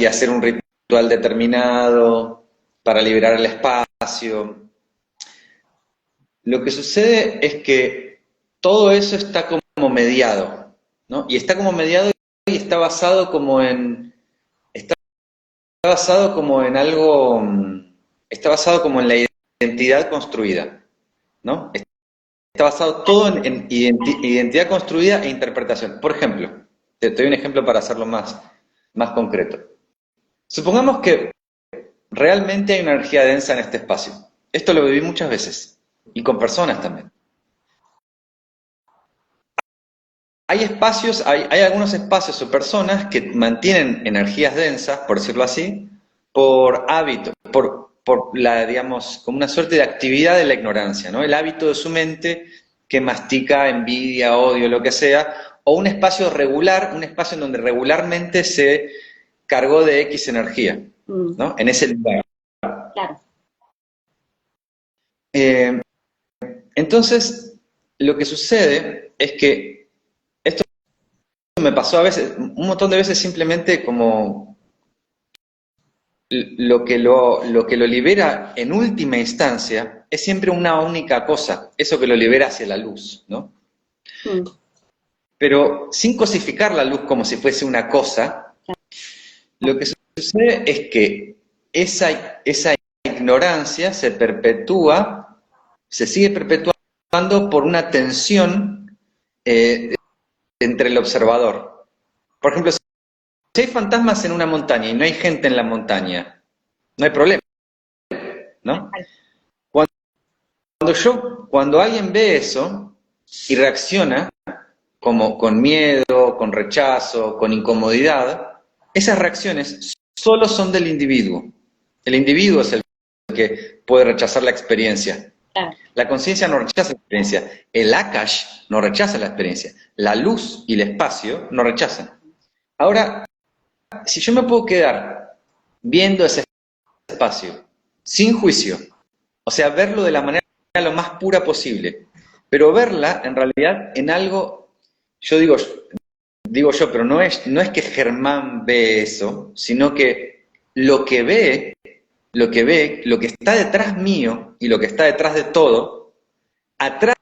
Speaker 2: hacer un ritual determinado para liberar el espacio. Lo que sucede es que todo eso está como mediado, ¿no? Y está como mediado y está basado como en algo, está basado como en la identidad construida, ¿no? Está basado todo en identidad construida e interpretación. Por ejemplo, te doy un ejemplo para hacerlo más concreto. Supongamos que realmente hay una energía densa en este espacio. Esto lo viví muchas veces, y con personas también. Hay algunos espacios o personas que mantienen energías densas, por decirlo así, por hábito, por digamos, como una suerte de actividad de la ignorancia, ¿no? El hábito de su mente que mastica envidia, odio, lo que sea, o un espacio regular, un espacio en donde regularmente se cargó de X energía, ¿no? En ese lugar.
Speaker 1: Claro.
Speaker 2: Entonces, lo que sucede es que esto me pasó a veces, un montón de veces simplemente como lo que lo libera en última instancia es siempre una única cosa, eso que lo libera hacia la luz, ¿no? Pero sin cosificar la luz como si fuese una cosa, lo que sucede es que esa ignorancia se perpetúa, se sigue perpetuando por una tensión entre el observador. Por ejemplo, si hay fantasmas en una montaña y no hay gente en la montaña, no hay problema, ¿no? Cuando alguien ve eso y reacciona como con miedo, con rechazo, con incomodidad, esas reacciones solo son del individuo. El individuo es el que puede rechazar la experiencia.
Speaker 1: Claro.
Speaker 2: La conciencia no rechaza la experiencia. El Akash no rechaza la experiencia. La luz y el espacio no rechazan. Ahora, si yo me puedo quedar viendo ese espacio sin juicio, o sea, verlo de la manera lo más pura posible, pero verla en realidad en algo, yo digo yo, pero no es que Germán ve eso, sino que lo que ve, lo que está detrás mío y lo que está detrás de todo, atrás,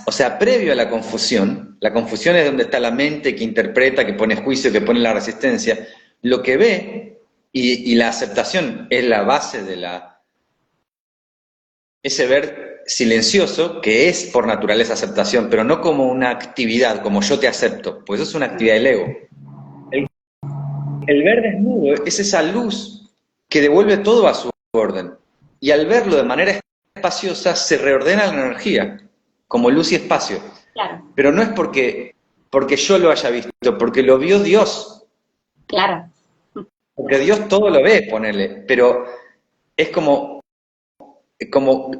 Speaker 2: o sea, previo a la confusión es donde está la mente que interpreta, que pone juicio, que pone la resistencia, lo que ve y la aceptación es la base de ese ver silencioso que es por naturaleza aceptación, pero no como una actividad, como yo te acepto, pues eso es una actividad del ego. El ver desnudo es esa luz que devuelve todo a su orden. Y al verlo de manera espaciosa se reordena la energía, como luz y espacio.
Speaker 1: Claro.
Speaker 2: Pero no es porque yo lo haya visto, porque lo vio Dios.
Speaker 1: Claro.
Speaker 2: Porque Dios todo lo ve, ponele. Pero es como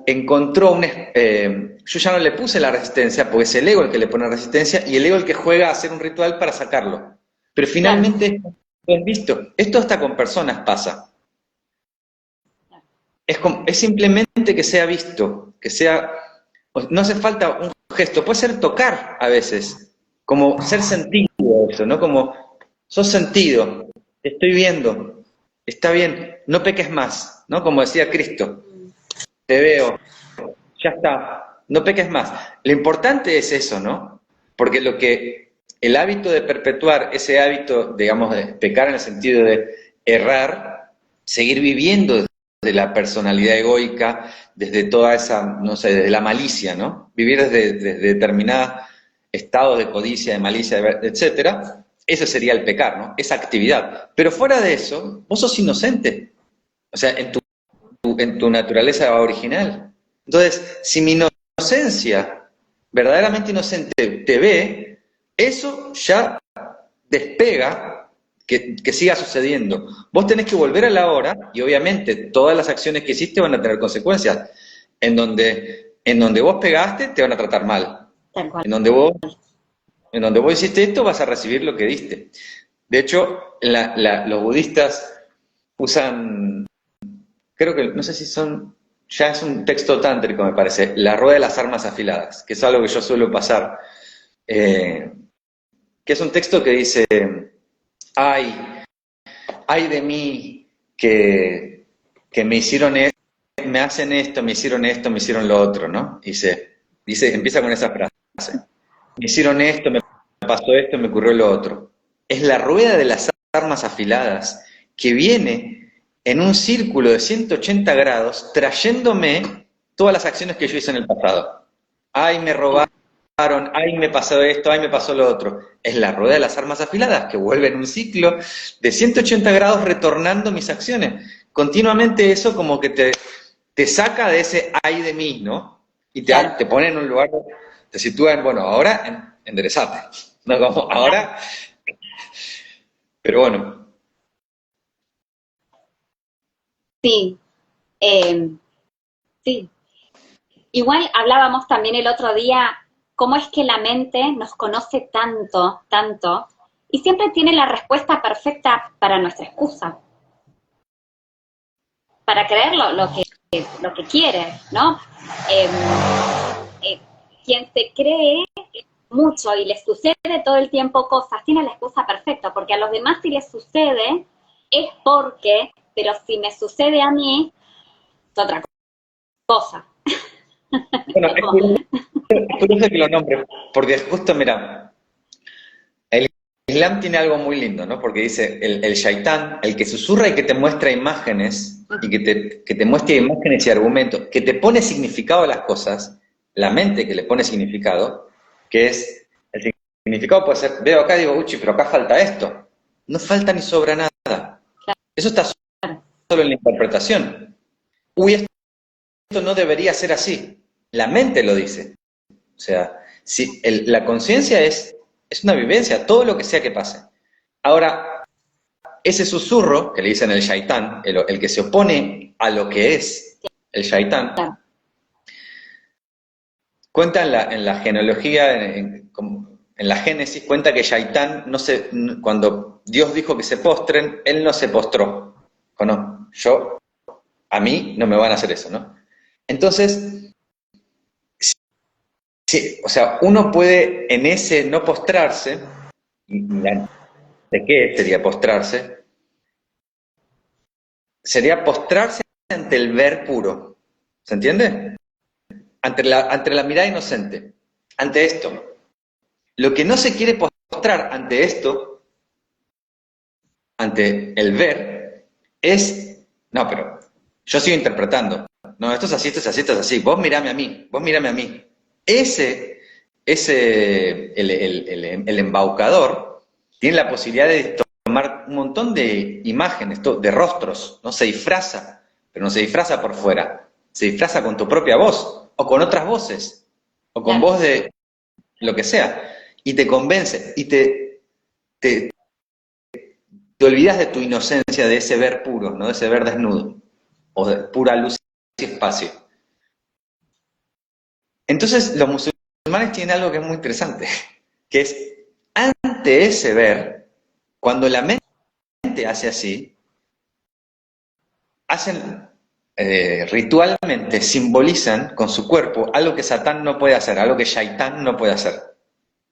Speaker 2: encontró yo ya no le puse la resistencia, porque es el ego el que le pone resistencia y el ego el que juega a hacer un ritual para sacarlo. Pero finalmente lo has visto. Esto hasta con personas pasa. Es simplemente que sea visto, que sea... No hace falta un gesto, puede ser tocar a veces, como ser sentido eso, ¿no? Como, sos sentido, te estoy viendo, está bien, no peques más, ¿no? Como decía Cristo, te veo, ya está, no peques más. Lo importante es eso, ¿no? Porque el hábito de perpetuar ese hábito, digamos, de pecar en el sentido de errar, seguir viviendo desde la personalidad egoica, desde toda esa, no sé, desde la malicia, ¿no? Vivir desde determinados estados de codicia, de malicia, etcétera, eso sería el pecar, ¿no? Esa actividad. Pero fuera de eso, vos sos inocente. O sea, en tu naturaleza original. Entonces, si mi inocencia, verdaderamente inocente, te ve, eso ya despega que siga sucediendo. Vos tenés que volver a la hora y obviamente todas las acciones que hiciste van a tener consecuencias. En donde vos pegaste, te van a tratar mal.
Speaker 1: Tal cual.
Speaker 2: En donde vos hiciste esto, vas a recibir lo que diste. De hecho, los budistas usan, creo que, no sé si ya es un texto tántrico me parece, la rueda de las armas afiladas, que es algo que yo suelo pasar, que es un texto que dice, ay de mí que me hicieron esto, me hacen esto, me hicieron lo otro, ¿no? Empieza con esa frase, me hicieron esto, me pasó esto, me ocurrió lo otro. Es la rueda de las armas afiladas que viene en un círculo de 180 grados trayéndome todas las acciones que yo hice en el pasado. Ay, me robaron, ay, me pasó esto, ay, me pasó lo otro. Es la rueda de las armas afiladas que vuelve en un ciclo de 180 grados retornando mis acciones. Continuamente eso como que te saca de ese ay de mí, ¿no? Y te pone en un lugar, te sitúa en, bueno, ahora enderezate. No, como ahora... Pero bueno.
Speaker 1: Sí, sí. Igual hablábamos también el otro día cómo es que la mente nos conoce tanto, tanto, y siempre tiene la respuesta perfecta para nuestra excusa, para creer lo que quiere, ¿no? Quien se cree mucho y le sucede todo el tiempo cosas, tiene la excusa perfecta, porque a los demás si les sucede es porque, pero si me sucede a mí, es otra cosa.
Speaker 2: Bueno, es curioso que lo nombre, porque justo, mira, el Islam tiene algo muy lindo, ¿no? Porque dice, el shaitán, el que susurra y que te muestra imágenes, y que te muestra imágenes y argumentos, que te pone significado a las cosas, la mente que le pone significado, que es, el significado puede ser, veo acá y digo, uchi, pero acá falta esto. No falta ni sobra nada. Eso está solo en la interpretación. Uy, esto no debería ser así. La mente lo dice. O sea, la conciencia es una vivencia, todo lo que sea que pase. Ahora, ese susurro, que le dicen el shaitán, el que se opone a lo que es el shaitán,
Speaker 1: Claro.
Speaker 2: cuenta en la genealogía, en la Génesis, cuenta que Shaitán, cuando Dios dijo que se postren, él no se postró. O no, a mí no me van a hacer eso, ¿no? Entonces, sí, o sea, uno puede en ese no postrarse, ¿de qué sería postrarse? Sería postrarse ante el ver puro, ¿se entiende? Ante la mirada inocente, ante esto. Lo que no se quiere postrar ante esto, ante el ver, es, no, pero yo sigo interpretando. No, esto es así, esto es así, esto es así. Vos mirame a mí, vos mirame a mí. El embaucador tiene la posibilidad de tomar un montón de imágenes, de rostros, ¿no? Se disfraza, pero no se disfraza por fuera. Se disfraza con tu propia voz, o con otras voces, o con voz de lo que sea. Y te convence, y te olvidas de tu inocencia, de ese ver puro, ¿no? De ese ver desnudo, o de pura luz y espacio. Entonces, los musulmanes tienen algo que es muy interesante, que es, ante ese ver, cuando la mente hace así, hacen ritualmente, simbolizan con su cuerpo algo que Satán no puede hacer, algo que Shaitán no puede hacer.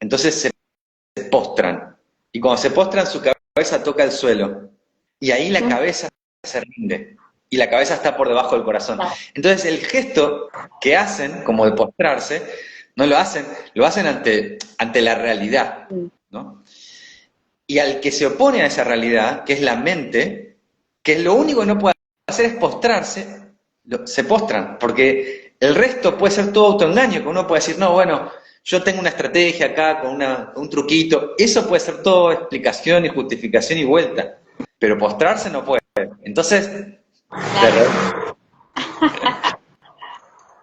Speaker 2: Entonces se postran, y cuando se postran su cabeza toca el suelo, y ahí la cabeza se rinde, y la cabeza está por debajo del corazón. Entonces el gesto que hacen, como de postrarse, no lo hacen ante la realidad, ¿no? Y al que se opone a esa realidad, que es la mente, que es lo único que no puede hacer es postrarse, se postran, porque el resto puede ser todo autoengaño, que uno puede decir, no, bueno, yo tengo una estrategia acá con un truquito, eso puede ser todo explicación y justificación y vuelta, pero postrarse no puede. Entonces,
Speaker 1: Claro.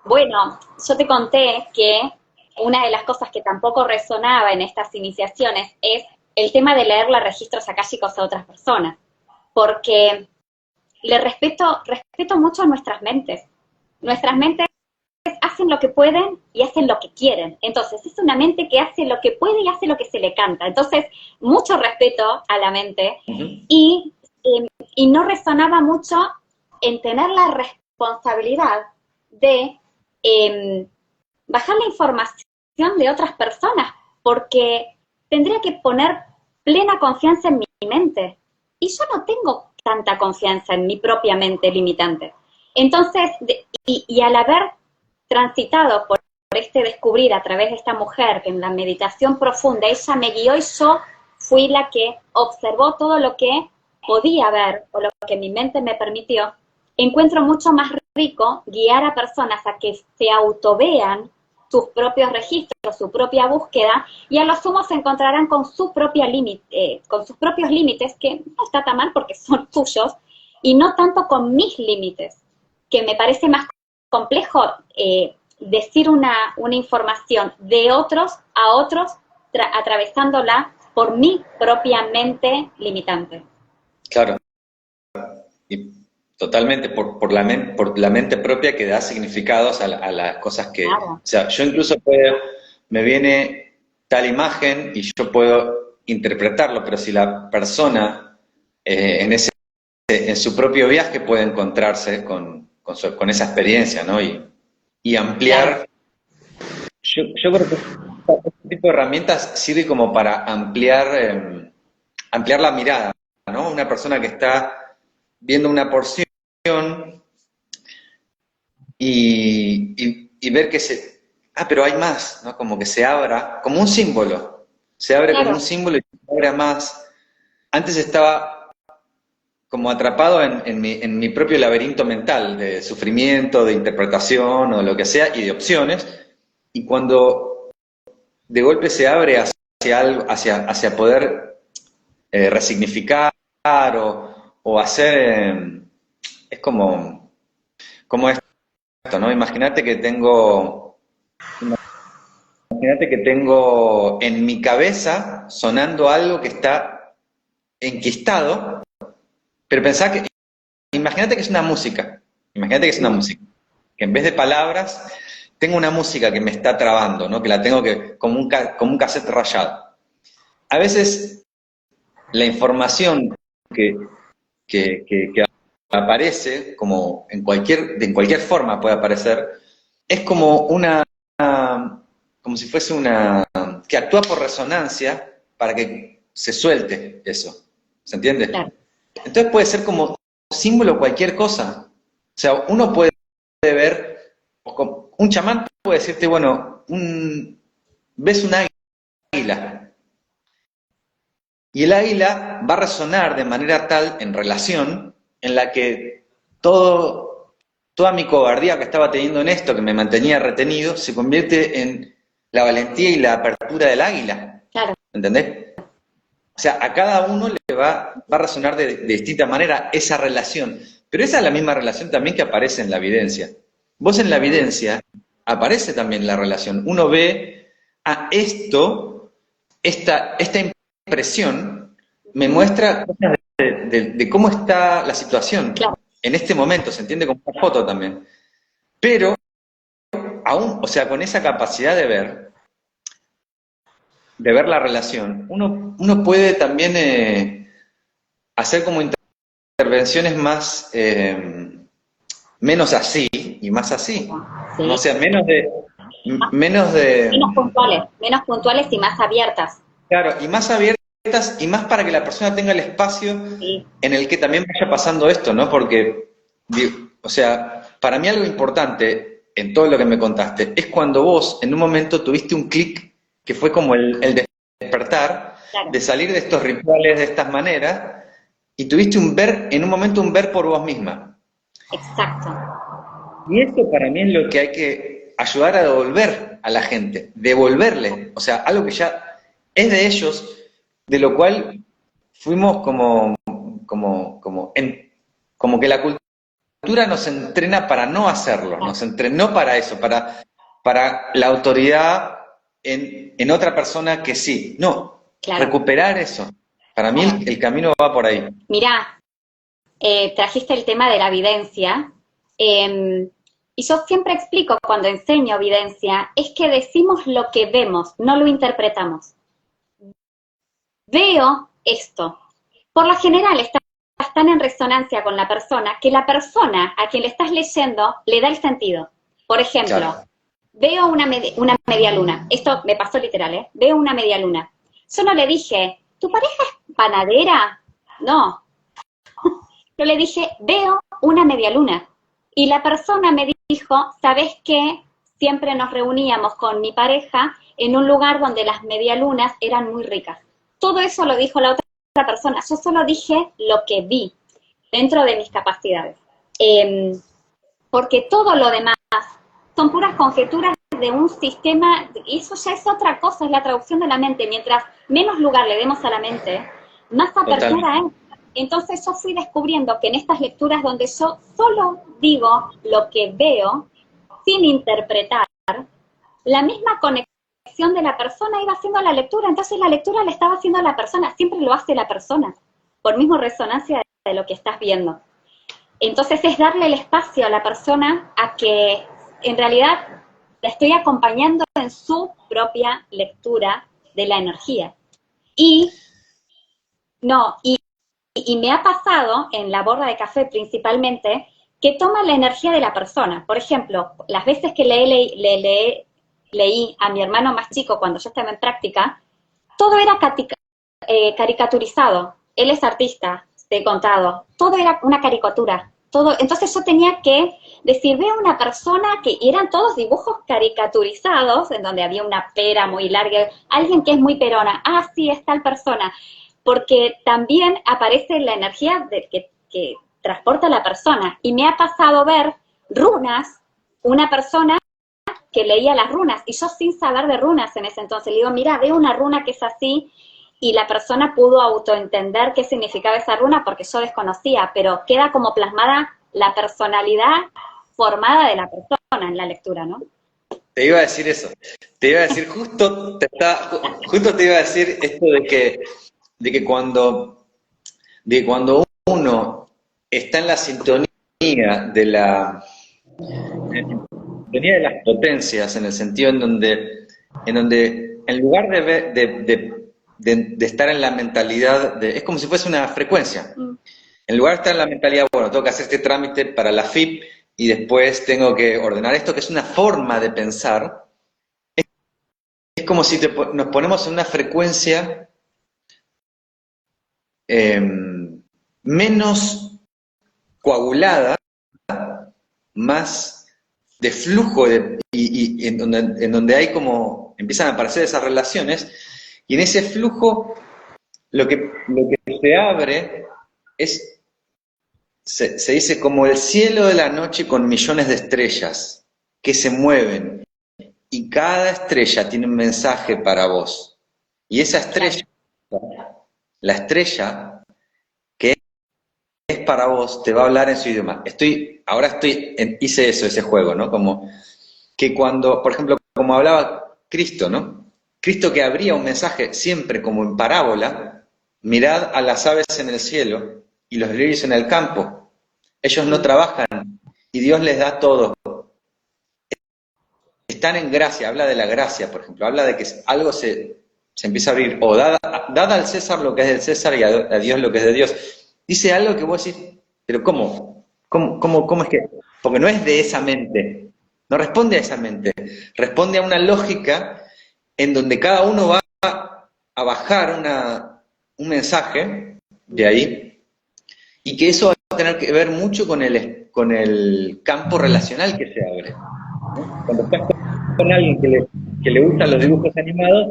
Speaker 1: Bueno, yo te conté que una de las cosas que tampoco resonaba en estas iniciaciones es el tema de leerle registros akáshicos a otras personas, porque le respeto mucho a nuestras mentes. Nuestras mentes hacen lo que pueden y hacen lo que quieren. Entonces, es una mente que hace lo que puede y hace lo que se le canta. Entonces, mucho respeto a la mente y no resonaba mucho en tener la responsabilidad de bajar la información de otras personas, porque tendría que poner plena confianza en mi mente. Y yo no tengo tanta confianza en mi propia mente limitante. Entonces, y al haber transitado por este descubrir a través de esta mujer, que en la meditación profunda ella me guió y yo fui la que observó todo lo que podía ver o lo que mi mente me permitió, encuentro mucho más rico guiar a personas a que se autovean sus propios registros, su propia búsqueda, y a lo sumo se encontrarán con su propia con sus propios límites, que no está tan mal porque son suyos, y no tanto con mis límites, que me parece más complejo decir una información de otros a otros atravesándola por mi propia mente limitante.
Speaker 2: Claro, y totalmente por la mente propia que da significados a las cosas que...
Speaker 1: Claro.
Speaker 2: O sea, yo incluso me viene tal imagen y yo puedo interpretarlo, pero si la persona en su propio viaje puede encontrarse con esa experiencia, ¿no? Y ampliar... Claro. Yo creo que este tipo de herramientas sirve como para ampliar la mirada, ¿no? Una persona que está viendo una porción y ver que pero hay más, ¿no? Como que se abra, como un símbolo, se abre como un símbolo y se abre más. Antes estaba como atrapado en mi propio laberinto mental de sufrimiento, de interpretación o lo que sea, y de opciones, y cuando de golpe se abre hacia algo, hacia poder resignificar o hacer, es como esto, ¿no? Imagínate que tengo en mi cabeza sonando algo que está enquistado Pero pensá que, imagínate que es una música, imagínate que es una música, que en vez de palabras, tengo una música que me está trabando, ¿no? Que la tengo que, como un cassette rayado. A veces la información que aparece, como en cualquier forma puede aparecer, es como como si fuese que actúa por resonancia para que se suelte eso. ¿Se entiende?
Speaker 1: Claro.
Speaker 2: Entonces puede ser como símbolo cualquier cosa. O sea, uno puede ver, un chamán puede decirte, bueno, ves un águila, y el águila va a resonar de manera tal en relación en la que toda mi cobardía que estaba teniendo en esto, que me mantenía retenido, se convierte en la valentía y la apertura del águila.
Speaker 1: Claro.
Speaker 2: ¿Entendés? O sea, a cada uno le va a resonar de distinta manera esa relación. Pero esa es la misma relación también que aparece en la evidencia. Vos en la evidencia aparece también la relación. Uno ve a esta impresión me muestra cosas de cómo está la situación
Speaker 1: Claro.
Speaker 2: en este momento, se entiende como una foto también. Pero aún, o sea, con esa capacidad de ver la relación, uno puede también hacer como intervenciones más, menos así y más así.
Speaker 1: Sí.
Speaker 2: ¿No? O sea, menos
Speaker 1: Menos puntuales y más abiertas.
Speaker 2: claro, y más abiertas y más para que la persona tenga el espacio
Speaker 1: Sí.
Speaker 2: en el que también vaya pasando esto, ¿no? Porque, o sea, para mí algo importante en todo lo que me contaste es cuando vos en un momento tuviste un clic que fue como el despertar,
Speaker 1: Claro.
Speaker 2: de salir de estos rituales de estas maneras y tuviste en un momento un ver por vos misma.
Speaker 1: Exacto.
Speaker 2: Y eso para mí es lo que hay que ayudar a devolver a la gente, devolverle, o sea, algo que ya es de ellos, de lo cual fuimos como que la cultura nos entrena para no hacerlo, nos entrenó para eso, para la autoridad en otra persona que sí. No,
Speaker 1: Claro.
Speaker 2: recuperar eso. Para mí el camino va por ahí.
Speaker 1: Mirá, trajiste el tema de la evidencia, y yo siempre explico cuando enseño evidencia, es que decimos lo que vemos, no lo interpretamos. Veo esto. Por lo general estás tan en resonancia con la persona que la persona a quien le estás leyendo le da el sentido. Por ejemplo, claro, veo una media luna. Esto me pasó literal, ¿eh? Veo una media luna. Yo no le dije, ¿tu pareja es panadera? No. Yo le dije, veo una media luna. Y la persona me dijo, ¿sabes qué? Siempre nos reuníamos con mi pareja en un lugar donde las medialunas eran muy ricas. Todo eso lo dijo la otra persona. Yo solo dije lo que vi dentro de mis capacidades. Porque todo lo demás son puras conjeturas de un sistema, y eso ya es otra cosa, es la traducción de la mente. Mientras menos lugar le demos a la mente, más apertura es. Entonces yo fui descubriendo que en estas lecturas donde yo solo digo lo que veo, sin interpretar, la misma conexión de la persona iba haciendo la lectura, entonces la lectura la estaba haciendo la persona, siempre lo hace la persona, por mismo resonancia de lo que estás viendo. Entonces es darle el espacio a la persona a que en realidad la estoy acompañando en su propia lectura de la energía. Y me ha pasado, en la borra de café principalmente, que toma la energía de la persona. Por ejemplo, las veces que leí a mi hermano más chico cuando yo estaba en práctica, todo era caricaturizado. Él es artista, te he contado. Todo era una caricatura. Todo. Entonces yo tenía que decir, veo una persona que eran todos dibujos caricaturizados, en donde había una pera muy larga, alguien que es muy perona, ah, sí, es tal persona. Porque también aparece la energía que transporta la persona. Y me ha pasado ver runas, una persona que leía las runas, y yo sin saber de runas en ese entonces, le digo, mira, veo una runa que es así, y la persona pudo autoentender qué significaba esa runa, porque yo desconocía, pero queda como plasmada la personalidad formada de la persona en la lectura, ¿no?
Speaker 2: Te iba a decir eso, te iba a decir, justo te iba a decir esto de que cuando uno está en la sintonía de sintonía de las potencias, en el sentido en donde en lugar de estar en la mentalidad es como si fuese una frecuencia. En lugar de estar en la mentalidad, bueno, tengo que hacer este trámite para la FIP y después tengo que ordenar esto, que es una forma de pensar, es como si nos ponemos en una frecuencia menos coagulada, más de flujo, y en donde hay como, empiezan a aparecer esas relaciones, y en ese flujo lo que se abre es, se dice como el cielo de la noche con millones de estrellas que se mueven, y cada estrella tiene un mensaje para vos. Y esa estrella, la estrella que es para vos, te va a hablar en su idioma. Hice ese juego, ¿no? Como que cuando, por ejemplo, como hablaba Cristo, ¿no? Cristo, que abría un mensaje siempre como en parábola: mirad a las aves en el cielo y los lirios en el campo. Ellos no trabajan y Dios les da todo. Están en gracia, habla de la gracia, por ejemplo, habla de que algo se empieza a abrir, o dad al César lo que es del César y a Dios lo que es de Dios. Dice algo que vos decís, pero ¿cómo? ¿Cómo es que? Porque no es de esa mente, no responde a esa mente, responde a una lógica en donde cada uno va a bajar un mensaje de ahí, y que eso va a tener que ver mucho con el campo relacional que se abre, ¿no? Cuando estás con alguien que le gustan los dibujos animados,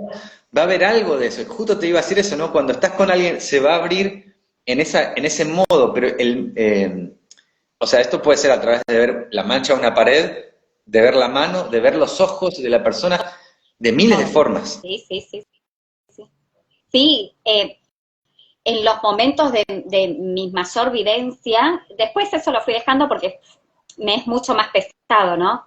Speaker 2: va a haber algo de eso. Justo te iba a decir eso, ¿no? Cuando estás con alguien se va a abrir en ese modo, pero o sea, esto puede ser a través de ver la mancha de una pared, de ver la mano, de ver los ojos de la persona, de miles de formas.
Speaker 1: Sí. Sí, en los momentos de mi mayor vivencia, después eso lo fui dejando porque me es mucho más pesado, ¿no?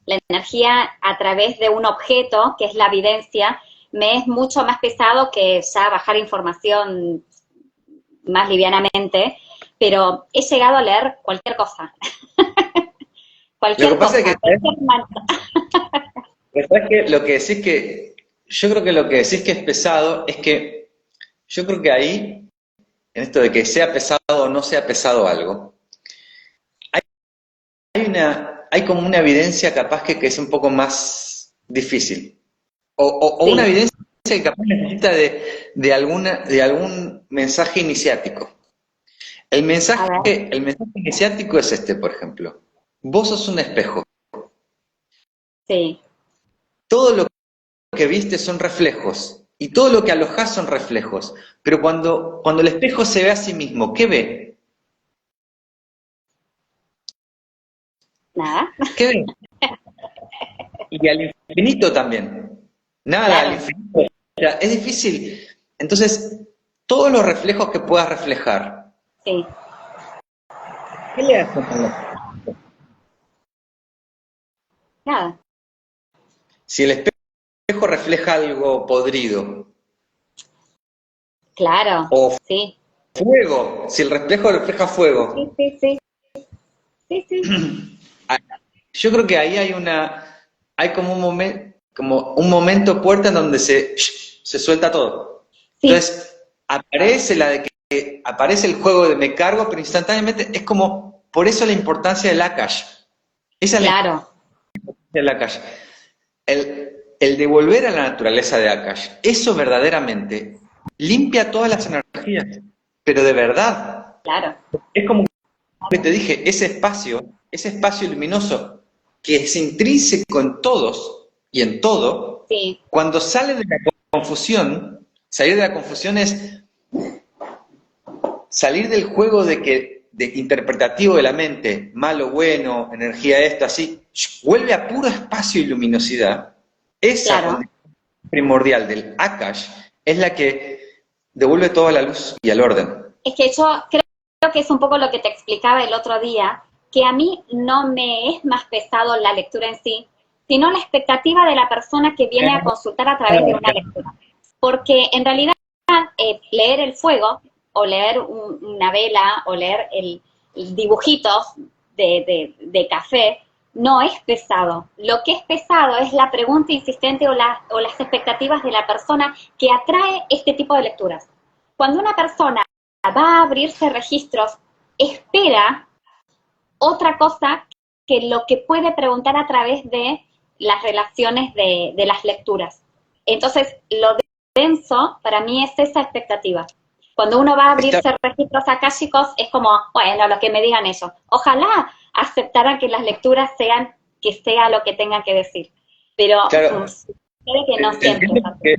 Speaker 1: La energía a través de un objeto, que es la videncia, me es mucho más pesado que ya bajar información más livianamente, pero he llegado a leer cualquier cosa. Cualquier cosa.
Speaker 2: Lo que decís yo creo que lo que decís que es pesado es que yo creo que ahí, en esto de que sea pesado o no sea pesado algo, hay como una evidencia capaz que es un poco más difícil. O sí, una evidencia que capaz necesita de algún mensaje iniciático. El mensaje iniciático es este, por ejemplo. Vos sos un espejo.
Speaker 1: Sí.
Speaker 2: Todo lo que viste son reflejos. Y todo lo que alojás son reflejos. Pero cuando el espejo se ve a sí mismo, ¿qué ve?
Speaker 1: Nada.
Speaker 2: ¿Qué ve? Y al infinito también. Nada, claro. Al infinito. O sea, es difícil. Entonces, todos los reflejos que puedas reflejar.
Speaker 1: Sí.
Speaker 2: ¿Qué le haces con los reflejos?
Speaker 1: Nada.
Speaker 2: Si el espejo refleja algo podrido.
Speaker 1: Claro,
Speaker 2: o
Speaker 1: sí.
Speaker 2: Fuego, si el reflejo refleja fuego.
Speaker 1: Sí.
Speaker 2: Yo creo que ahí hay como un momento puerta en donde se suelta todo. Sí. Entonces, aparece el juego de me cargo, pero instantáneamente es como, por eso la importancia del Akash. Esa es la importancia del Akash. El devolver a la naturaleza de Akash, eso verdaderamente limpia todas las energías, pero de verdad.
Speaker 1: Claro.
Speaker 2: Es como que te dije, ese espacio luminoso que es intrínseco en todos y en todo,
Speaker 1: sí.
Speaker 2: Cuando sale de la confusión, salir de la confusión es salir del juego de interpretativo de la mente, malo, bueno, energía esto, así, vuelve a puro espacio y luminosidad. Esa condición primordial del Akash es la que devuelve toda la luz y el orden.
Speaker 1: Es que yo creo que es un poco lo que te explicaba el otro día, que a mí no me es más pesado la lectura en sí, sino la expectativa de la persona que viene a consultar a través de una lectura. Porque en realidad leer el fuego o leer una vela, o leer dibujitos de café, no es pesado. Lo que es pesado es la pregunta insistente o las expectativas de la persona que atrae este tipo de lecturas. Cuando una persona va a abrirse registros, espera otra cosa que lo que puede preguntar a través de las relaciones de las lecturas. Entonces, lo denso para mí es esa expectativa. Cuando uno va a abrirse registros akáshicos, es como, bueno, lo que me digan ellos. Ojalá aceptaran que las lecturas sean, que sea lo que tengan que decir. Pero
Speaker 2: claro,
Speaker 1: puede que no siempre.
Speaker 2: que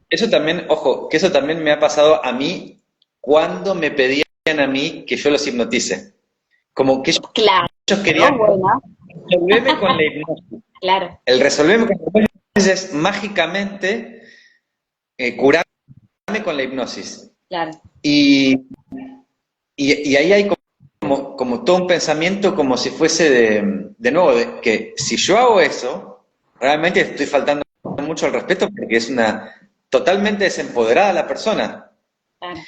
Speaker 2: eso también, ojo, que eso también me ha pasado a mí cuando me pedían a mí que yo los hipnotice. Como que ellos querían resolverme con la hipnosis.
Speaker 1: Claro.
Speaker 2: El resolverme con la hipnosis es mágicamente curarme con la hipnosis.
Speaker 1: Claro.
Speaker 2: Y ahí hay como todo un pensamiento como si fuese de nuevo, de que si yo hago eso, realmente estoy faltando mucho al respeto porque es una totalmente desempoderada la persona.
Speaker 1: Claro.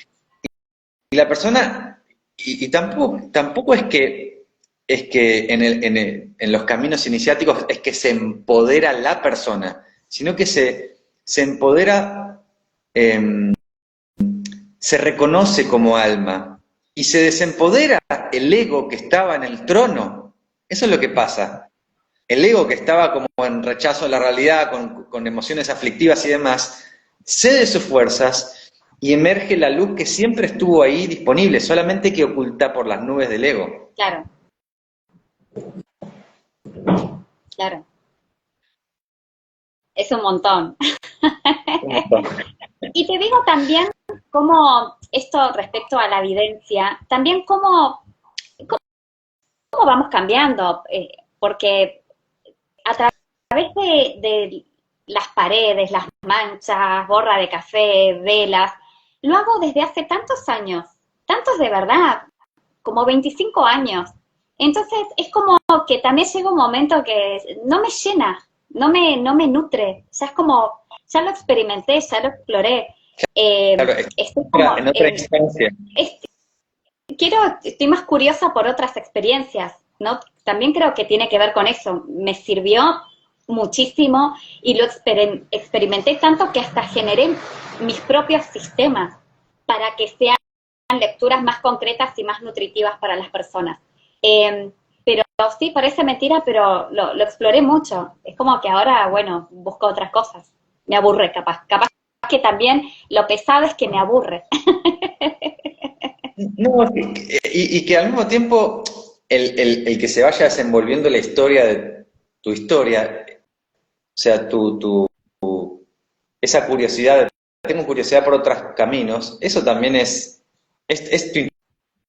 Speaker 2: Y la persona, y tampoco es que en los caminos iniciáticos es que se empodera la persona, sino que se empodera, se reconoce como alma y se desempodera el ego que estaba en el trono. Eso es lo que pasa. El ego que estaba como en rechazo a la realidad, con emociones aflictivas y demás, cede sus fuerzas y emerge la luz que siempre estuvo ahí disponible, solamente que oculta por las nubes del ego.
Speaker 1: Claro. Claro. Es un montón. Y te digo también cómo esto respecto a la evidencia, también cómo vamos cambiando, porque a través de las paredes, las manchas, borra de café, velas, lo hago desde hace tantos años, tantos de verdad, como 25 años. Entonces es como que también llega un momento que no me llena, no me nutre, ya es como, ya lo experimenté, ya lo exploré.
Speaker 2: Claro,
Speaker 1: estoy como,
Speaker 2: en otra instancia.
Speaker 1: Estoy más curiosa por otras experiencias, ¿no? También creo que tiene que ver con eso. Me sirvió muchísimo y lo experimenté tanto que hasta generé mis propios sistemas para que sean lecturas más concretas y más nutritivas para las personas. Pero sí, parece mentira, pero lo exploré mucho. Es como que ahora, bueno, busco otras cosas. Me aburre, capaz. Capaz que también lo pesado es que me aburre.
Speaker 2: No, y que al mismo tiempo el que se vaya desenvolviendo la historia de tu historia, o sea, esa curiosidad, tengo curiosidad por otros caminos, eso también es tu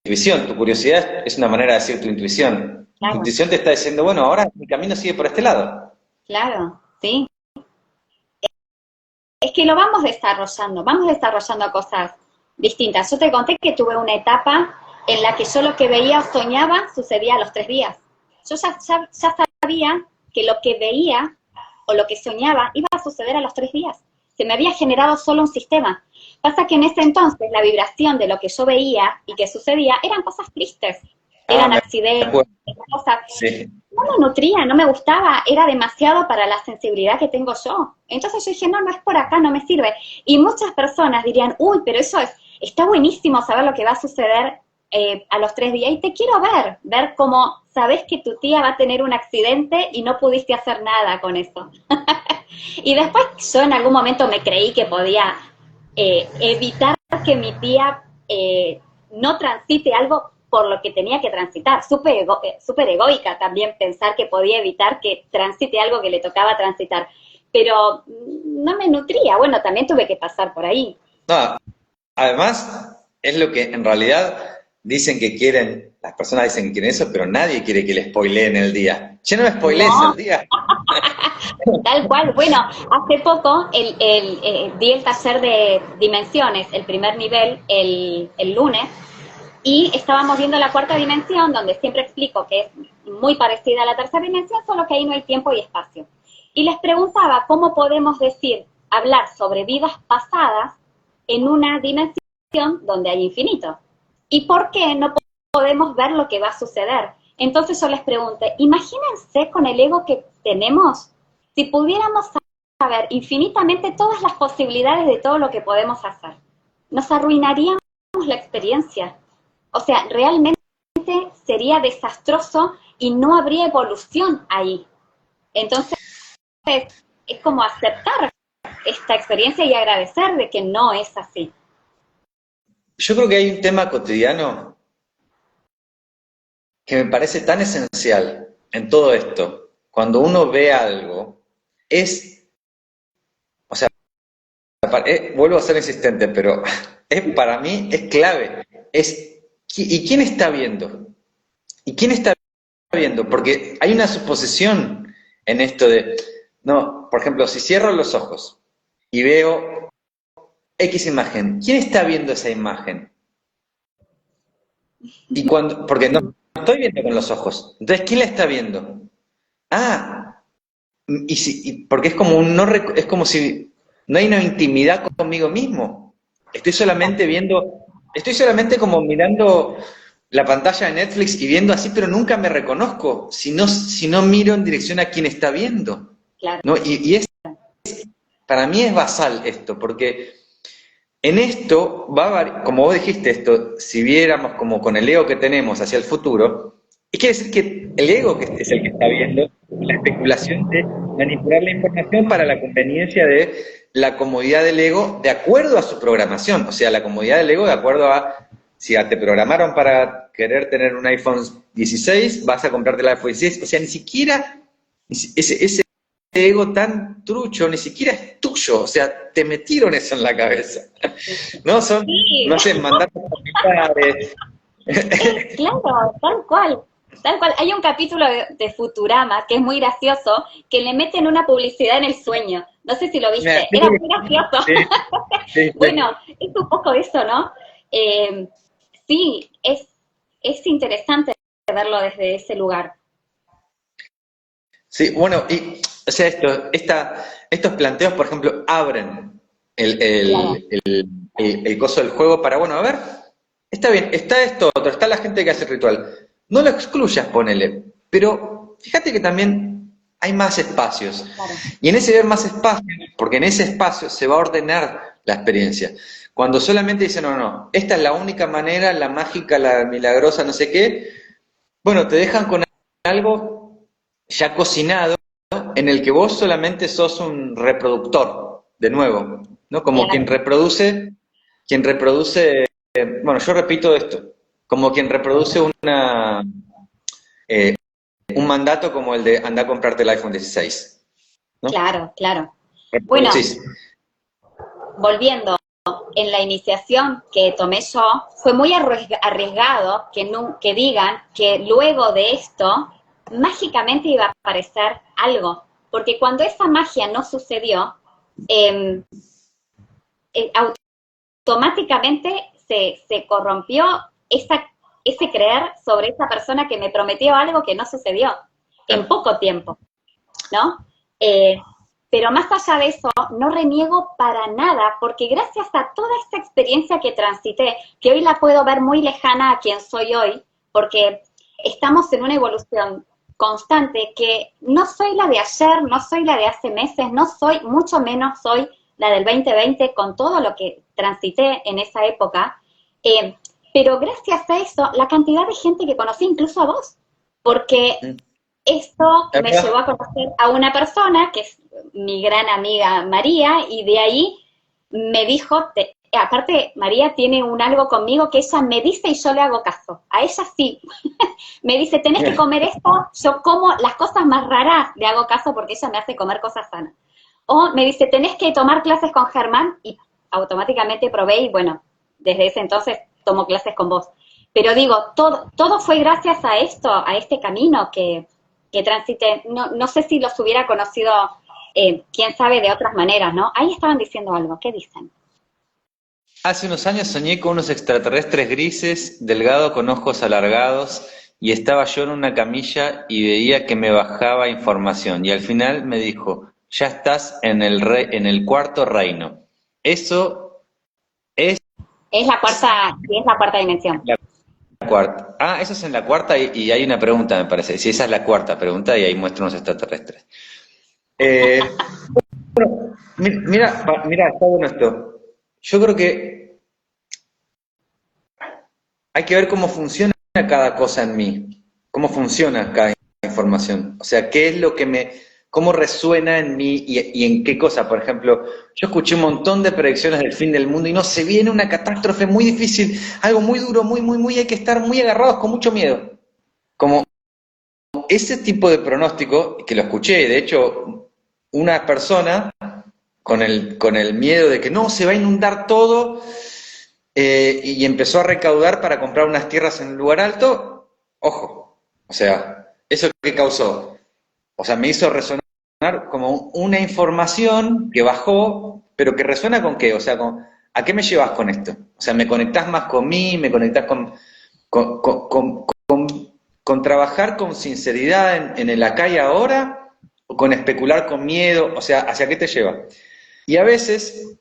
Speaker 2: intuición, tu curiosidad es una manera de decir tu intuición.
Speaker 1: Claro.
Speaker 2: Tu intuición te está diciendo, bueno, ahora mi camino sigue por este lado.
Speaker 1: Claro, sí. Es que lo vamos desarrollando cosas distintas. Yo te conté que tuve una etapa en la que yo lo que veía o soñaba sucedía a los 3 días. Yo ya sabía que lo que veía o lo que soñaba iba a suceder a los 3 días. Se me había generado solo un sistema. Pasa que en ese entonces la vibración de lo que yo veía y que sucedía eran cosas tristes, eran accidentes, cosas.
Speaker 2: Sí.
Speaker 1: No me nutría, no me gustaba, era demasiado para la sensibilidad que tengo yo. Entonces yo dije, no es por acá, no me sirve. Y muchas personas dirían, uy, pero eso está buenísimo saber lo que va a suceder a los 3 días. Y te quiero ver cómo sabes que tu tía va a tener un accidente y no pudiste hacer nada con eso. Y después yo en algún momento me creí que podía evitar que mi tía no transite algo por lo que tenía que transitar, súper egoica también pensar que podía evitar que transite algo que le tocaba transitar, pero no me nutría, bueno, también tuve que pasar por ahí.
Speaker 2: No, además, es lo que en realidad dicen que quieren, las personas dicen que quieren eso, pero nadie quiere que le spoileen el día. Che, no me spoilees el día.
Speaker 1: Tal cual, bueno, hace poco di el taller de dimensiones, el primer nivel, el lunes, y estábamos viendo la 4ª dimensión, donde siempre explico que es muy parecida a la 3ª dimensión, solo que ahí no hay tiempo y espacio. Y les preguntaba cómo podemos hablar sobre vidas pasadas en una dimensión donde hay infinito. ¿Y por qué no podemos ver lo que va a suceder? Entonces yo les pregunto, imagínense con el ego que tenemos, si pudiéramos saber infinitamente todas las posibilidades de todo lo que podemos hacer, nos arruinaríamos la experiencia. O sea, realmente sería desastroso y no habría evolución ahí. Entonces, es como aceptar esta experiencia y agradecer de que no es así.
Speaker 2: Yo creo que hay un tema cotidiano que me parece tan esencial en todo esto. Cuando uno ve algo, o sea, vuelvo a ser insistente, pero para mí es clave. ¿Y quién está viendo? ¿Y quién está viendo? Porque hay una suposición en esto de, no, por ejemplo, si cierro los ojos y veo X imagen, ¿quién está viendo esa imagen? Porque no estoy viendo con los ojos. Entonces, ¿quién la está viendo? Ah, porque es como es como si no hay una intimidad conmigo mismo. Estoy solamente como mirando la pantalla de Netflix y viendo así, pero nunca me reconozco si no miro en dirección a quien está viendo.
Speaker 1: Claro.
Speaker 2: ¿No? Para mí es basal esto, porque en esto como vos dijiste esto, si viéramos como con el ego que tenemos hacia el futuro, quiere decir que el ego que es el que está viendo la especulación de manipular la información para la conveniencia de la comodidad del ego de acuerdo a su programación, o sea, la comodidad del ego de acuerdo a, si te programaron para querer tener un iPhone 16, vas a comprarte el iPhone 16, o sea, ni siquiera ese ego tan trucho ni siquiera es tuyo, o sea, te metieron eso en la cabeza. No son,
Speaker 1: sí.
Speaker 2: No sé, mandar comentarios.
Speaker 1: Claro, tal cual. Tal cual. Hay un capítulo de Futurama que es muy gracioso, que le meten una publicidad en el sueño. No sé si lo viste. Era muy gracioso.
Speaker 2: Sí, sí.
Speaker 1: Bueno, es un poco eso, ¿no? Sí, es interesante verlo desde ese lugar.
Speaker 2: Sí, bueno, o sea, estos planteos, por ejemplo, abren el coso del juego para, bueno, a ver, está bien, está esto otro, está la gente que hace el ritual. No lo excluyas, ponele, pero fíjate que también hay más espacios.
Speaker 1: Claro.
Speaker 2: Y en ese ver más espacios, porque en ese espacio se va a ordenar la experiencia. Cuando solamente dicen, no, esta es la única manera, la mágica, la milagrosa, no sé qué, bueno, te dejan con algo ya cocinado, en el que vos solamente sos un reproductor, de nuevo, ¿no? Como quien reproduce, bueno, yo repito esto, como quien reproduce un mandato como el de anda a comprarte el iPhone 16, ¿no?
Speaker 1: Claro, claro. Bueno, volviendo, en la iniciación que tomé yo, fue muy arriesgado que digan que luego de esto mágicamente iba a aparecer algo, porque cuando esa magia no sucedió, automáticamente se corrompió ese creer sobre esa persona que me prometió algo que no sucedió en poco tiempo, ¿no? Pero más allá de eso, no reniego para nada, porque gracias a toda esta experiencia que transité, que hoy la puedo ver muy lejana a quien soy hoy, porque estamos en una evolución constante, que no soy la de ayer, no soy la de hace meses, mucho menos soy la del 2020, con todo lo que transité en esa época, pero gracias a eso, la cantidad de gente que conocí, incluso a vos, porque esto me llevó a conocer a una persona, que es mi gran amiga María, y de ahí me dijo, aparte María tiene algo conmigo que ella me dice y yo le hago caso, a ella sí, me dice, tenés que comer esto, yo como las cosas más raras, le hago caso porque ella me hace comer cosas sanas. O me dice, tenés que tomar clases con Germán, y automáticamente probé, y bueno, desde ese entonces tomo clases con vos. Pero digo, todo fue gracias a esto, a este camino que transité. No sé si los hubiera conocido, quién sabe, de otras maneras, ¿no? Ahí estaban diciendo algo, ¿qué dicen?
Speaker 2: Hace unos años soñé con unos extraterrestres grises, delgados con ojos alargados, y estaba yo en una camilla y veía que me bajaba información, y al final me dijo, ya estás en el cuarto reino. Eso es
Speaker 1: Es la cuarta, sí, es la cuarta dimensión.
Speaker 2: La cuarta. Ah, eso es en la cuarta y hay una pregunta, me parece. Si esa es la cuarta pregunta y ahí muestra unos extraterrestres. Eh, mira, está bueno esto. Yo creo que hay que ver cómo funciona cada cosa en mí, cómo funciona cada información. O sea, qué es lo que cómo resuena en mí y en qué cosa. Por ejemplo, yo escuché un montón de predicciones del fin del mundo y no se viene una catástrofe muy difícil, algo muy duro, muy, hay que estar muy agarrados con mucho miedo. Como ese tipo de pronóstico, que lo escuché, de hecho, una persona con el miedo de que no, se va a inundar todo, y empezó a recaudar para comprar unas tierras en un lugar alto, ojo, o sea, ¿eso qué causó? O sea, me hizo resonar como una información que bajó, pero que resuena con qué, o sea, ¿a qué me llevas con esto? O sea, ¿me conectás más con mí? ¿Me conectás con, con- con- con trabajar con sinceridad en el acá y ahora? ¿O con especular con miedo? O sea, ¿hacia qué te lleva? Y a veces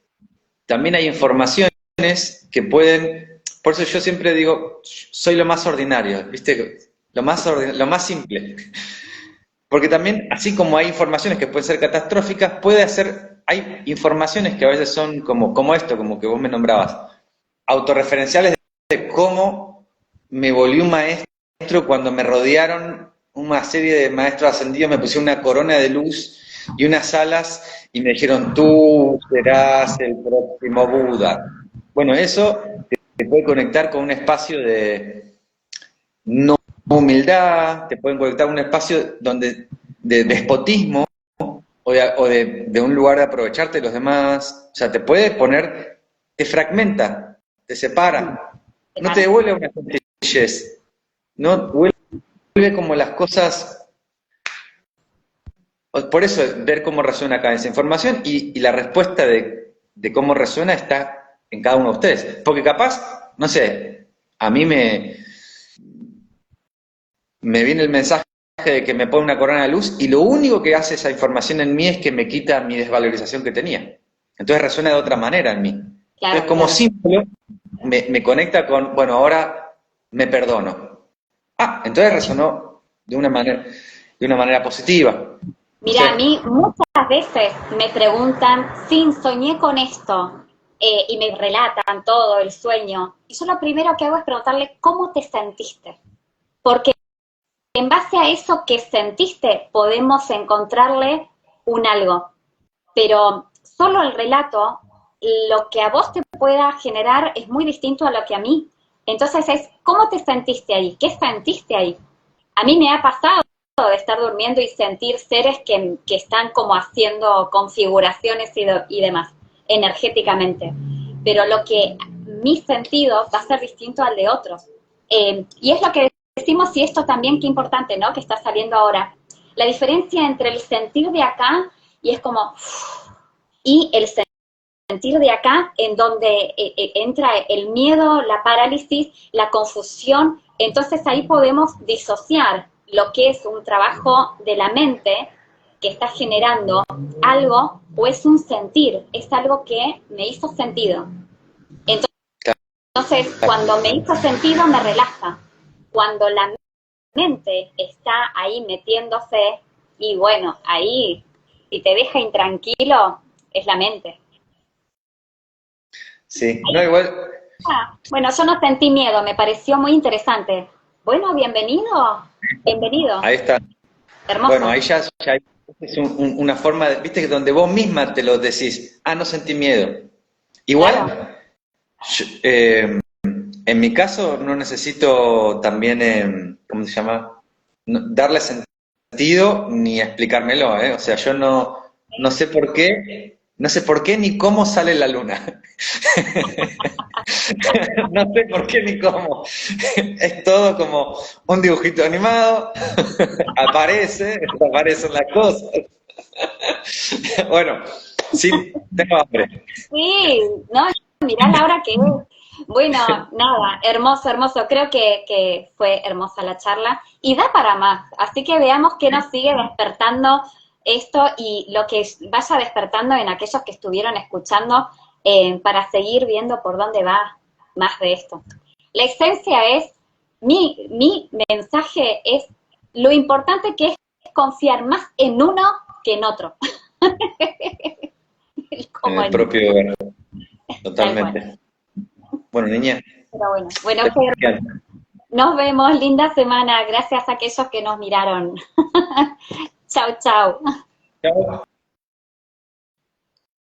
Speaker 2: también hay informaciones que pueden, por eso yo siempre digo, soy lo más ordinario, ¿viste? Lo más simple. Porque también, así como hay informaciones que pueden ser catastróficas, hay informaciones que a veces son como esto, como que vos me nombrabas, autorreferenciales de cómo me volví un maestro cuando me rodearon una serie de maestros ascendidos, me pusieron una corona de luz y unas alas y me dijeron, tú serás el próximo Buda. Bueno, eso te puede conectar con un espacio de no humildad, te pueden conectar con un espacio de despotismo de un lugar de aprovecharte de los demás. O sea, te puede poner, te fragmenta, te separa, no te
Speaker 1: Separa.
Speaker 2: devuelve una sencillez, no vuelve como las cosas. Por eso, ver cómo resuena cada esa información y la respuesta de cómo resuena está en cada uno de ustedes. Porque capaz, no sé, a mí me viene el mensaje de que me pone una corona de luz y lo único que hace esa información en mí es que me quita mi desvalorización que tenía. Entonces resuena de otra manera en mí. Entonces,
Speaker 1: Claro,
Speaker 2: como
Speaker 1: claro.
Speaker 2: símbolo, me conecta con, bueno, ahora me perdono. Ah, entonces resonó de una manera positiva. No
Speaker 1: Mira, a
Speaker 2: sé.
Speaker 1: mí muchas veces me preguntan, sí, soñé con esto, y me relatan todo el sueño. Y yo lo primero que hago es preguntarle, ¿cómo te sentiste? Porque en base a eso que sentiste podemos encontrarle un algo. Pero solo el relato, lo que a vos te pueda generar es muy distinto a lo que a mí. Entonces es, ¿cómo te sentiste ahí? ¿Qué sentiste ahí? A mí me ha pasado de estar durmiendo y sentir seres que están como haciendo configuraciones y demás, energéticamente. Pero lo que mi sentido va a ser distinto al de otros. Y es lo que decimos, y esto también qué importante, ¿no? Que está saliendo ahora. La diferencia entre el sentir de acá y es como, y el sentir de acá, en donde entra el miedo, la parálisis, la confusión. Entonces ahí podemos disociar lo que es un trabajo de la mente que está generando algo o es un sentir, es algo que me hizo sentido. Entonces, cuando me hizo sentido, me relaja. Cuando la mente está ahí metiéndose, y bueno, ahí, si te deja intranquilo, es la mente.
Speaker 2: Sí, no, igual,
Speaker 1: Bueno, yo no sentí miedo, me pareció muy interesante. Bueno, bienvenido, bienvenido,
Speaker 2: ahí está. Bueno,
Speaker 1: hermoso.
Speaker 2: ahí ya es una forma, viste, que donde vos misma te lo decís, ah, no sentí miedo.
Speaker 1: Claro,
Speaker 2: Igual, en mi caso no necesito también, ¿cómo se llama? Darle sentido ni explicármelo, ¿eh? O sea, yo no sé por qué, no sé por qué ni cómo sale la luna. No sé por qué ni cómo. Es todo como un dibujito animado, aparecen las cosas. Bueno, sí, tengo hambre.
Speaker 1: sí, no, mirá la hora que es. Bueno, nada, hermoso, hermoso. Creo que fue hermosa la charla y da para más. Así que veamos qué nos sigue despertando esto y lo que vaya despertando en aquellos que estuvieron escuchando, para seguir viendo por dónde va. más de esto. La esencia es, mi mensaje es lo importante que es confiar más en uno que en otro.
Speaker 2: En
Speaker 1: Como
Speaker 2: el propio hogar,
Speaker 1: tal cual.
Speaker 2: totalmente. Bueno, niña,
Speaker 1: Pero bueno,
Speaker 2: te
Speaker 1: Ger,
Speaker 2: encanta.
Speaker 1: nos vemos, linda semana, gracias a aquellos que nos miraron. Chau, chau.
Speaker 2: Chao.